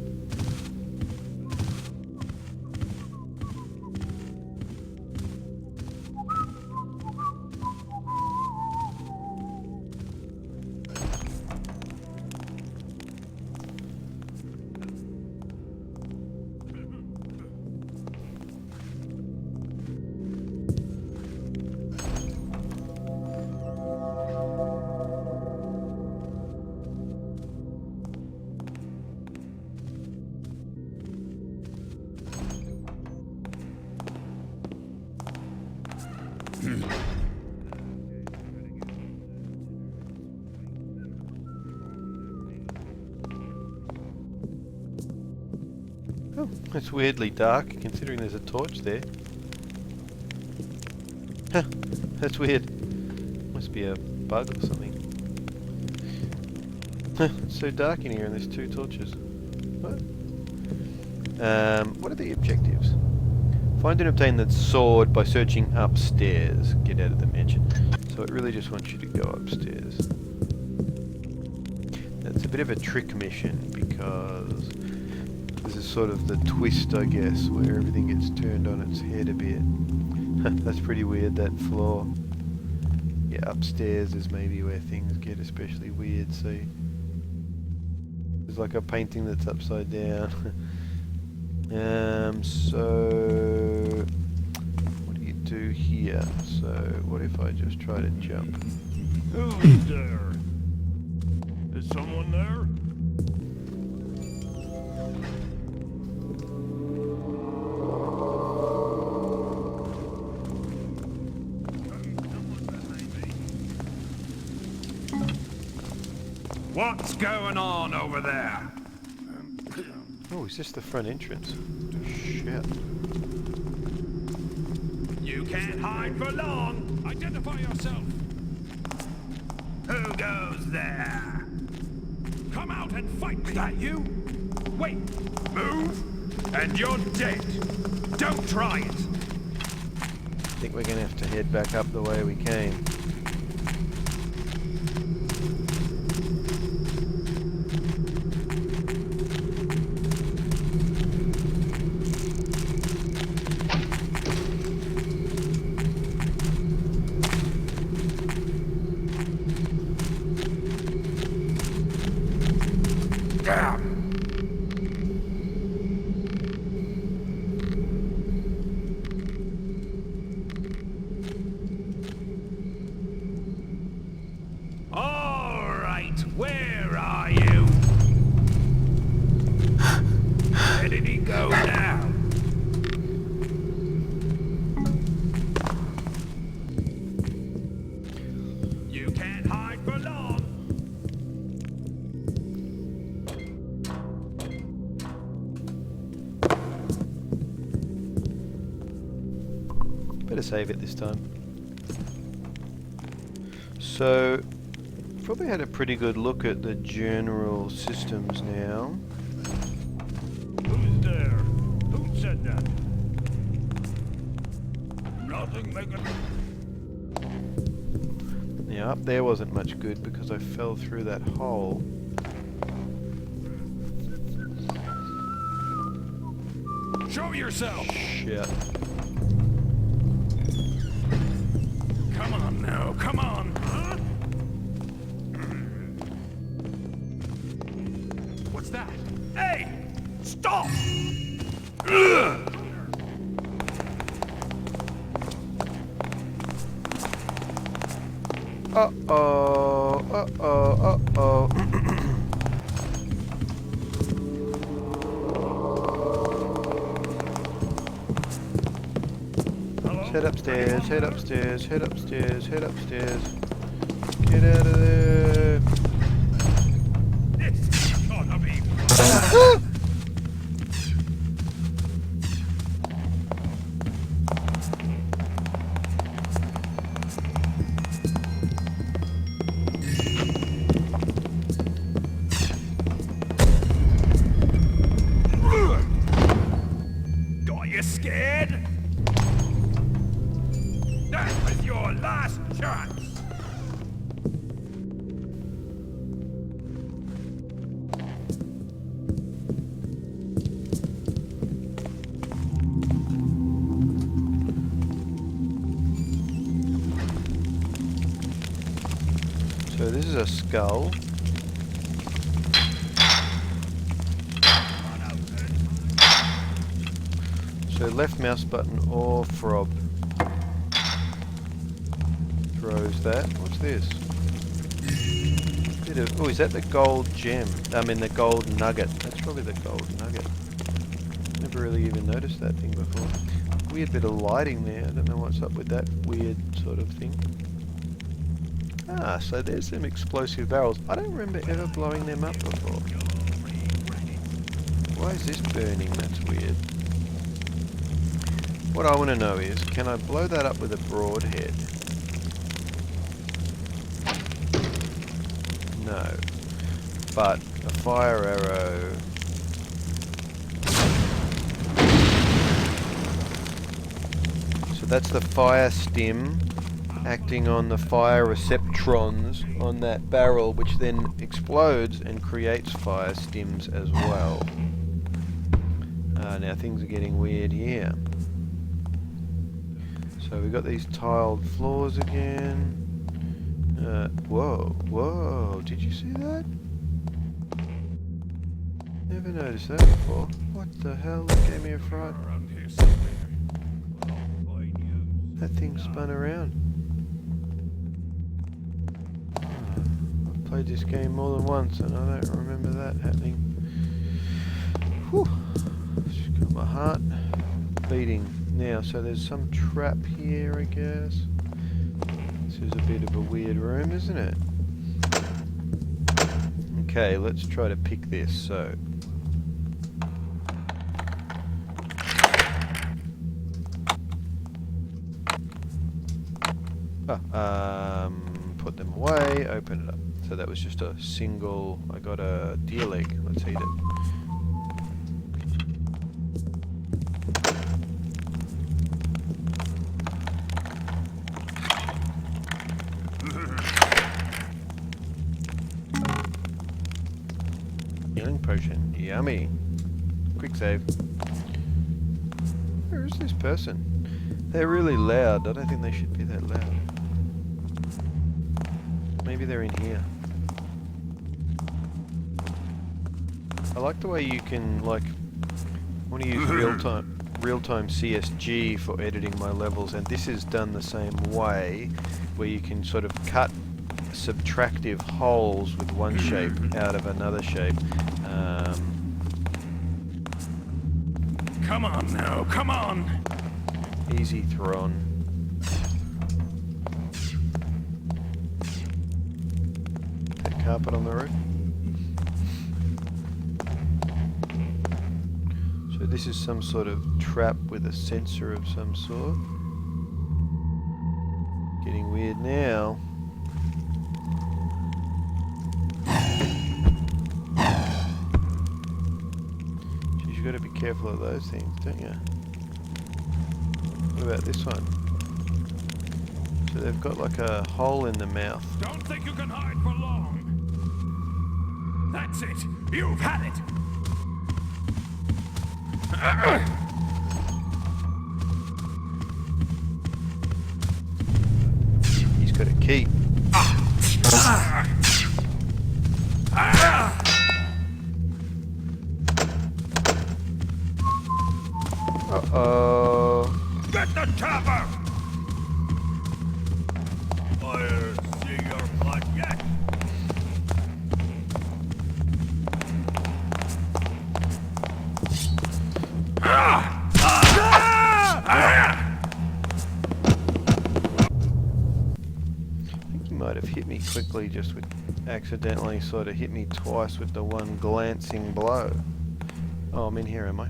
Oh, it's weirdly dark, considering there's a torch there. Huh, that's weird. Must be a bug or something. Huh, it's so dark in here and there's two torches. What? What are the objectives? Find and obtain the sword by searching upstairs. Get out of the mansion. So it really just wants you to go upstairs. That's a bit of a trick mission because this is sort of the twist, I guess, where everything gets turned on its head a bit. That's pretty weird, that floor. Yeah, upstairs is maybe where things get especially weird, see? There's like a painting that's upside down. So what do you do here? So what if I just try to jump? Who's there? Is someone there? What's going on over there? Oh, is this the front entrance? Shit. You can't hide for long. Identify yourself. Who goes there? Come out and fight me. Is that you? Wait. Move, and you're dead. Don't try it. I think we're gonna have to head back up the way we came. Come. All right, where are you? Where did he go now? You can't hide for long. Better save it this time. So, probably had a pretty good look at the general systems now. Who's there? Who said that? Nothing making... Now up there wasn't much good because I fell through that hole. Show yourself! Shit. Come on now, come on! Huh? What's that? Hey! Stop! Ugh! Uh-oh, uh-oh, uh-oh. Head upstairs, head upstairs, head upstairs, head upstairs. Get out of there. This gonna be fun. Got you scared? That was your last chance! So this is a skull. So left mouse button or throb throws that. What's this? Bit of, oh, is that the gold gem? I mean the gold nugget. That's probably the gold nugget. Never really even noticed that thing before. Weird bit of lighting there. I don't know what's up with that weird sort of thing. Ah, so there's some explosive barrels. I don't remember ever blowing them up before. Why is this burning? That's weird. What I want to know is, can I blow that up with a broadhead? No. But a fire arrow... So that's the fire stim acting on the fire receptrons on that barrel, which then explodes and creates fire stims as well. Now things are getting weird here. So we've got these tiled floors again. Whoa, whoa, did you see that? Never noticed that before. What the hell? That gave me a fright. That thing spun around. I've played this game more than once and I don't remember that happening. Whew. Just got my heart beating now. So there's some trap here, I guess. This is a bit of a weird room, isn't it? Okay, let's try to pick this. So put them away, open it up. So that was just a single, I got a deer leg, let's eat it. Healing potion, yummy. Quick save. Where is this person? They're really loud, I don't think they should be that loud. Maybe they're in here. I like the way you can, like, I want to use real-time CSG for editing my levels, and this is done the same way, where you can sort of cut subtractive holes with one shape out of another shape. Come on now, come on! Easy Thron. That carpet on the roof. So this is some sort of trap with a sensor of some sort. Getting weird now. Geez, you got to be careful of those things, don't you? What about this one? So they've got like a hole in the mouth. Don't think you can hide for long. That's it. You've had it. He's got a key. Uh-oh. Get the tapper! I'll see your blood yet. I think he might have hit me quickly, just with accidentally sort of hit me twice with the one glancing blow. Oh, I'm in here, am I?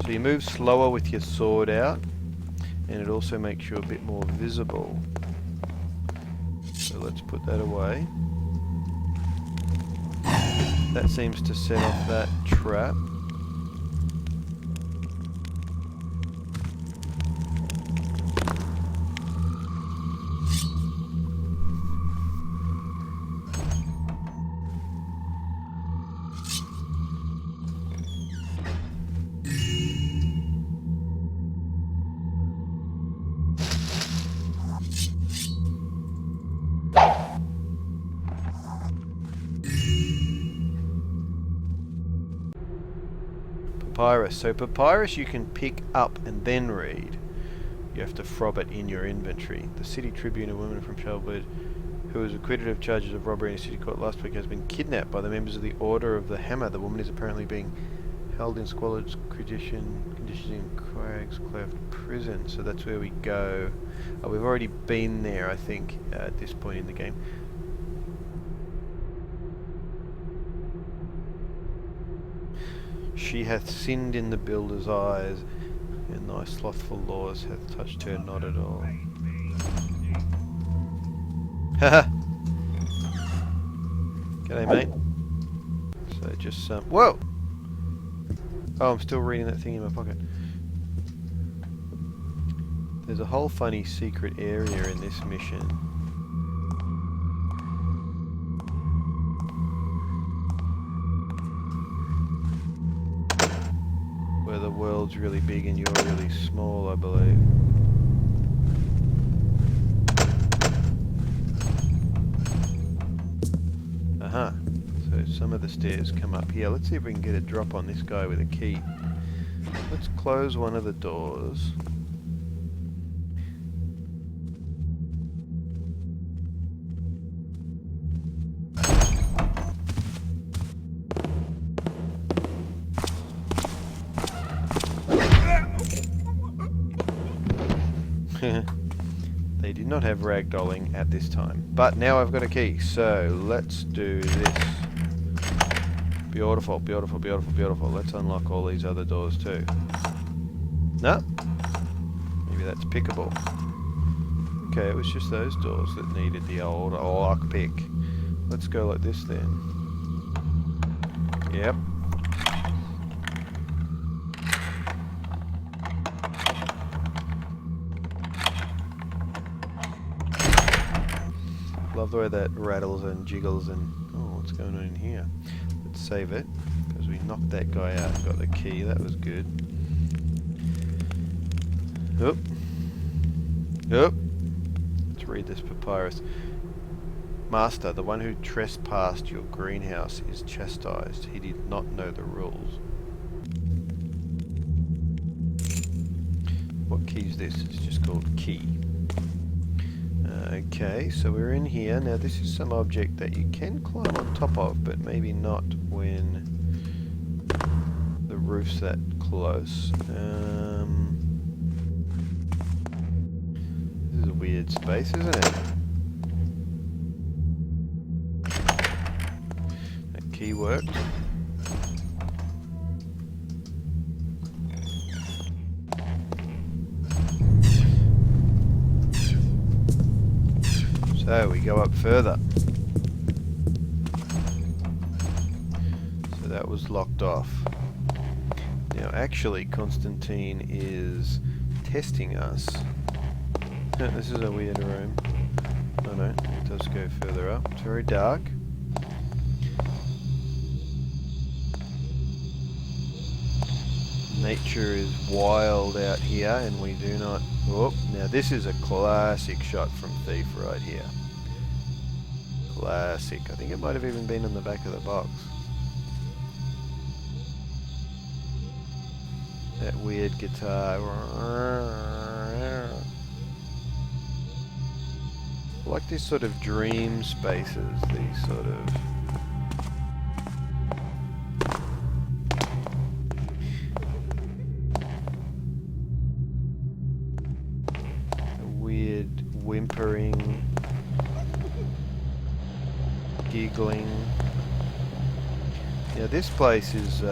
So you move slower with your sword out, and it also makes you a bit more visible. So let's put that away. That seems to set off that trap. Papyrus. So papyrus you can pick up and then read. You have to frob it in your inventory. The city tribune, a woman from Shelburne, who was acquitted of charges of robbery in a city court last week, has been kidnapped by the members of the Order of the Hammer. The woman is apparently being held in squalid conditions in Crag's Cleft prison. So that's where we go. We've already been there, I think, at this point in the game. She hath sinned in the builder's eyes, and thy slothful laws hath touched her not at all. Haha! G'day, mate. So just some... Whoa! Oh, I'm still reading that thing in my pocket. There's a whole funny secret area in this mission. Where the world's really big and you're really small, I believe. Aha. So some of the stairs come up here. Let's see if we can get a drop on this guy with a key. Let's close one of the doors. They did not have ragdolling at this time. But now I've got a key, so let's do this. Beautiful, beautiful, beautiful, beautiful. Let's unlock all these other doors too. No? Maybe that's pickable. Okay, it was just those doors that needed the old lockpick. Let's go like this then. Yep. Love the way that rattles and jiggles and... Oh, what's going on in here? Let's save it, because we knocked that guy out and got the key. That was good. Oop. Oop. Let's read this papyrus. Master, the one who trespassed your greenhouse is chastised. He did not know the rules. What key is this? It's just called key. Okay, so we're in here. Now this is some object that you can climb on top of, but maybe not when the roof's that close. This is a weird space, isn't it? That key worked. So we go up further. So that was locked off. Now actually Constantine is testing us. This is a weird room. Oh no, it does go further up. It's very dark. Nature is wild out here and we do not... Oh, now this is a classic shot from Thief right here. Classic. I think it might have even been on the back of the box. That weird guitar. I like these sort of dream spaces, these sort of... whimpering, giggling. Now this place is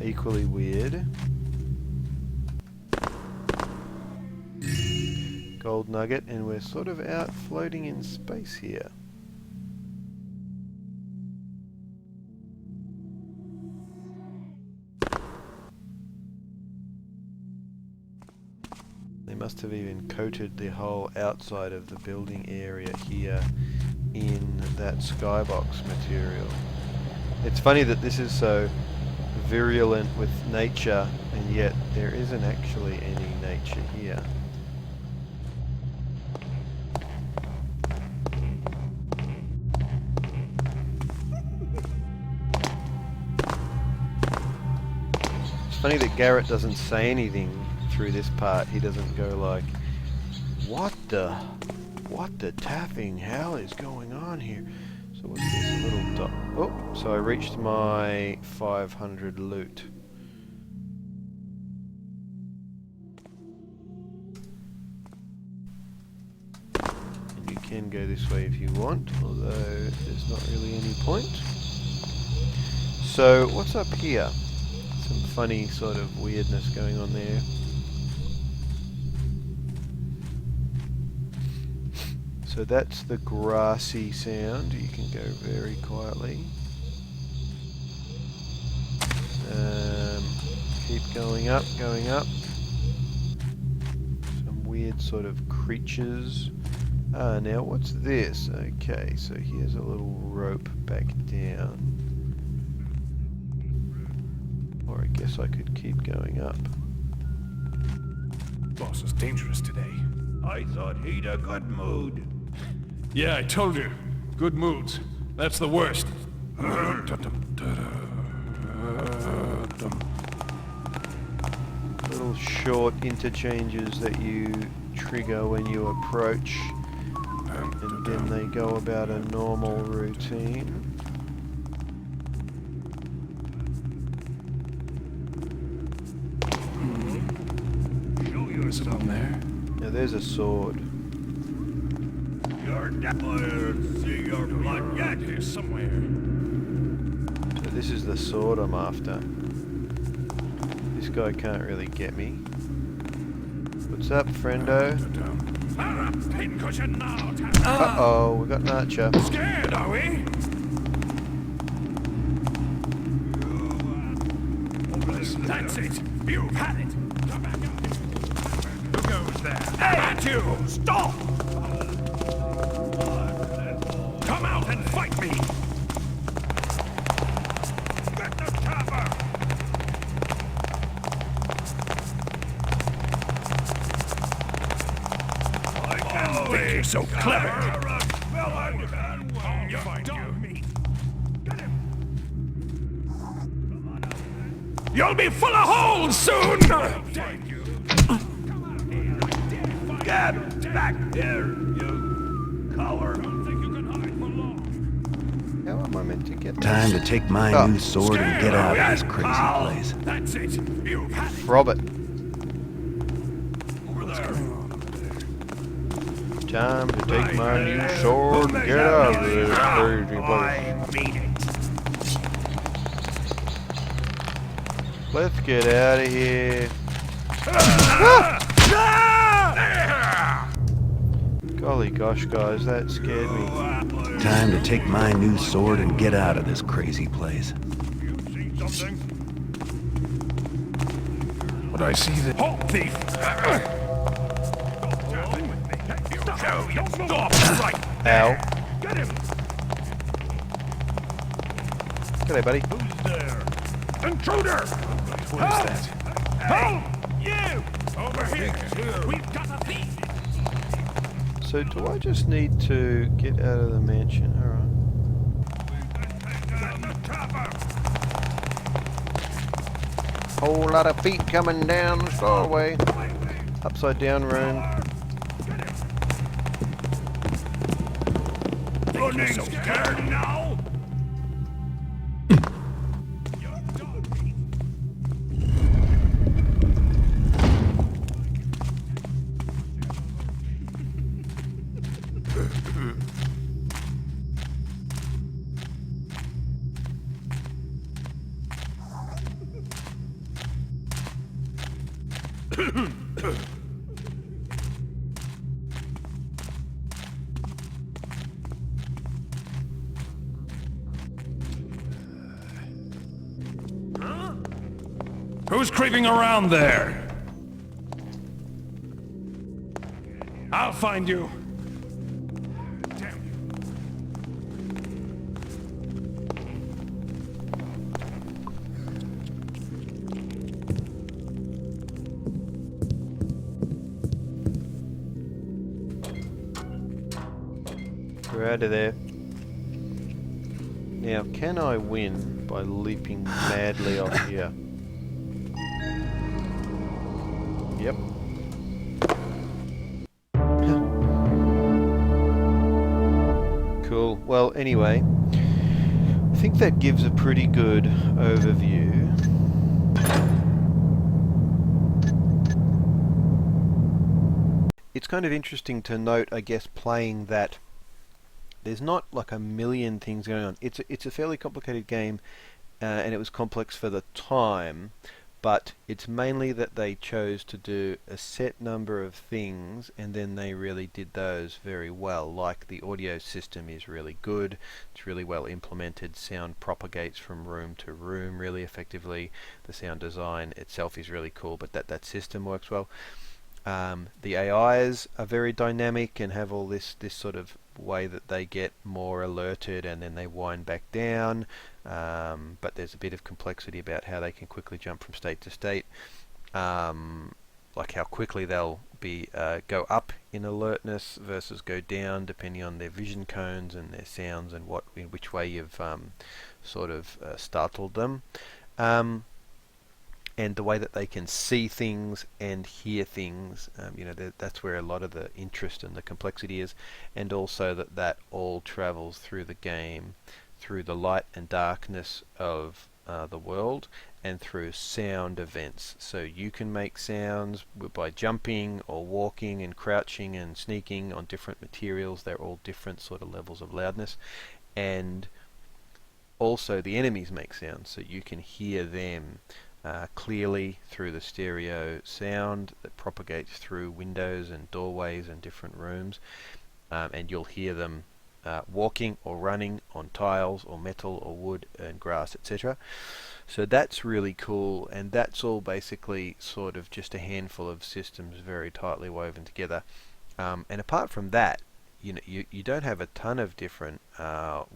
equally weird. Gold nugget, and we're sort of out floating in space here. They must have even coated the whole outside of the building area here in that skybox material. It's funny that this is so virulent with nature, and yet there isn't actually any nature here. It's funny that Garrett doesn't say anything through this part. He doesn't go like, what the taffing hell is going on here? So what's this little dot? Oh, so I reached my 500 loot. And you can go this way if you want, although there's not really any point. So what's up here? Some funny sort of weirdness going on there. So that's the grassy sound. You can go very quietly. Keep going up, going up. Some weird sort of creatures. Now what's this? Okay, so here's a little rope back down. Or I guess I could keep going up. Boss is dangerous today. I thought he'd a good mood. Yeah, I told you. Good moods. That's the worst. Little short interchanges that you trigger when you approach, and then they go about a normal routine. Show yourself there. Now there's a sword. You're never see your blood yet. Here somewhere. So this is the sword I'm after. This guy can't really get me. What's up, friendo? Pincushion now. Uh-oh, we got an archer. Scared, are we? That's it. You've had it. Come back up. Who goes there? Hey, at you! Stop! Come out and fight me! Get the chopper! I can't think you're so clever! I'll find you. Get him. You'll be full of holes soon! Get back here, you coward. Don't think you can hide for long. How am I meant to get Time to take my new sword and get out of this Scare crazy pal. place. That's it. You've had it. Robert? Over there. Time to take my new sword and get out of this crazy place. I mean it. Let's get out of here. Golly gosh, guys, that scared me. Time to take my new sword and get out of this crazy place. You see something? What I see that. Halt, thief! Stop right Ow. there. Get him! G'day, buddy. Who's there? Intruder! What is that? Help! You! Over here! We've got a thief! So do I just need to get out of the mansion? Alright. Whole lot of feet coming down the stairway. Upside down room. Running scared now? Who's creeping around there? I'll find you. Damn you. We're out of there. Now, can I win by leaping madly off here? Yep. Cool. Well, anyway, I think that gives a pretty good overview. It's kind of interesting to note, I guess, playing that there's not like a million things going on. It's a fairly complicated game, and it was complex for the time, but it's mainly that they chose to do a set number of things and then they really did those very well. Like the audio system is really good, it's really well implemented, sound propagates from room to room really effectively, the sound design itself is really cool, but that system works well. The AIs are very dynamic and have all this sort of way that they get more alerted and then they wind back down, but there's a bit of complexity about how they can quickly jump from state to state, like how quickly they'll be go up in alertness versus go down depending on their vision cones and their sounds and in which way you've sort of startled them. And the way that they can see things and hear things, that's where a lot of the interest and the complexity is, and also that all travels through the game, through the light and darkness of the world, and through sound events. So you can make sounds by jumping or walking and crouching and sneaking on different materials. They're all different sort of levels of loudness, and also the enemies make sounds, so you can hear them clearly through the stereo sound that propagates through windows and doorways and different rooms, and you'll hear them walking or running on tiles or metal or wood and grass, etc. So that's really cool, and that's all basically sort of just a handful of systems very tightly woven together. And apart from that, you don't have a ton of different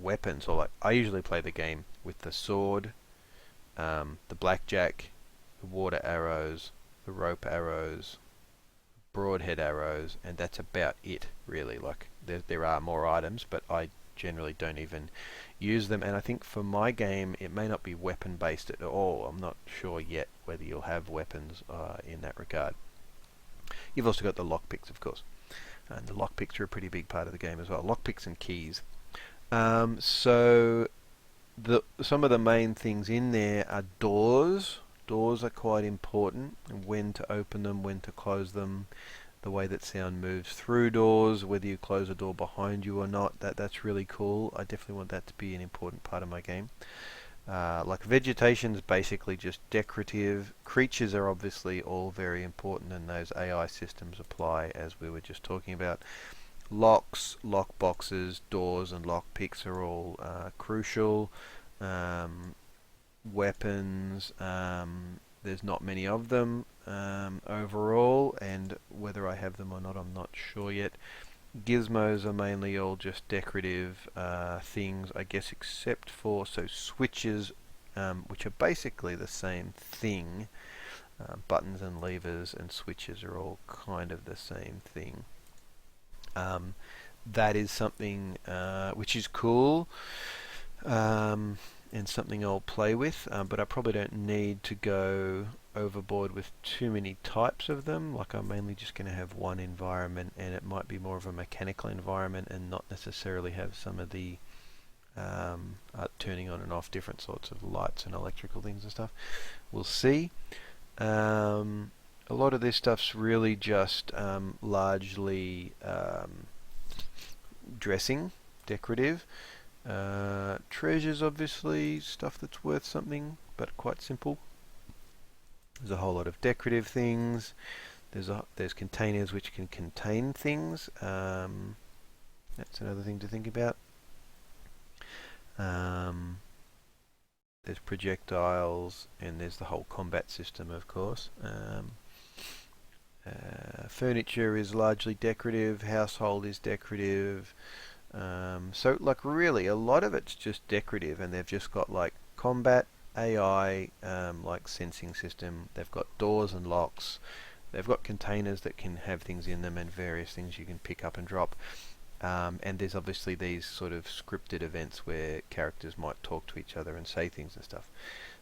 weapons. Or like I usually play the game with the sword, the blackjack, the water arrows, the rope arrows, broadhead arrows, and that's about it really. Like there are more items, but I generally don't even use them. And I think for my game it may not be weapon based at all. I'm not sure yet whether you'll have weapons in that regard. You've also got the lockpicks, of course, and the lockpicks are a pretty big part of the game as well. Lockpicks and keys. So some of the main things in there are doors. Doors are quite important, and when to open them, when to close them, the way that sound moves through doors, whether you close a door behind you or not. That's really cool. I definitely want that to be an important part of my game. Like vegetation is basically just decorative. Creatures are obviously all very important, and those AI systems apply as we were just talking about. Locks, lock boxes, doors and lock picks are all crucial. Weapons, there's not many of them overall, and whether I have them or not I'm not sure yet. Gizmos are mainly all just decorative things, I guess, except for switches, which are basically the same thing. Buttons and levers and switches are all kind of the same thing. That is something which is cool, and something I'll play with, but I probably don't need to go overboard with too many types of them. Like, I'm mainly just going to have one environment, and it might be more of a mechanical environment and not necessarily have some of the turning on and off different sorts of lights and electrical things and stuff. We'll see. A lot of this stuff's really just largely dressing, decorative. Treasures, obviously, stuff that's worth something, but quite simple. There's a whole lot of decorative things. There's containers which can contain things. That's another thing to think about. There's projectiles, and there's the whole combat system, of course. Furniture is largely decorative. Household is decorative. So, like, really, a lot of it's just decorative, and they've just got like combat, AI, like sensing system. They've got doors and locks. They've got containers that can have things in them and various things you can pick up and drop. And there's obviously these sort of scripted events where characters might talk to each other and say things and stuff.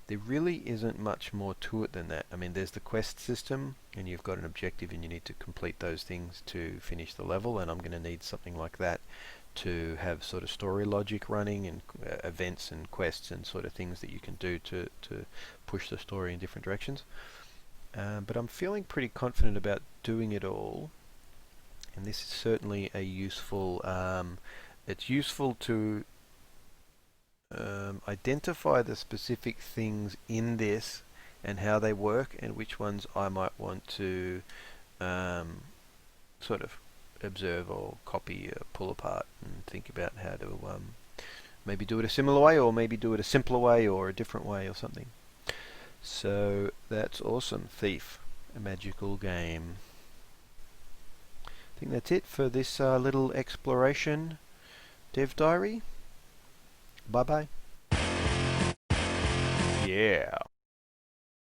There really isn't much more to it than that. I mean, there's the quest system, and you've got an objective and you need to complete those things to finish the level, and I'm going to need something like that to have sort of story logic running, and events and quests and sort of things that you can do to push the story in different directions. But I'm feeling pretty confident about doing it all, and this is certainly a useful it's useful to identify the specific things in this and how they work, and which ones I might want to sort of observe or copy or pull apart and think about how to maybe do it a similar way, or maybe do it a simpler way or a different way or something. So that's awesome. Thief, a magical game. I think that's it for this little exploration dev diary. Bye bye. Yeah.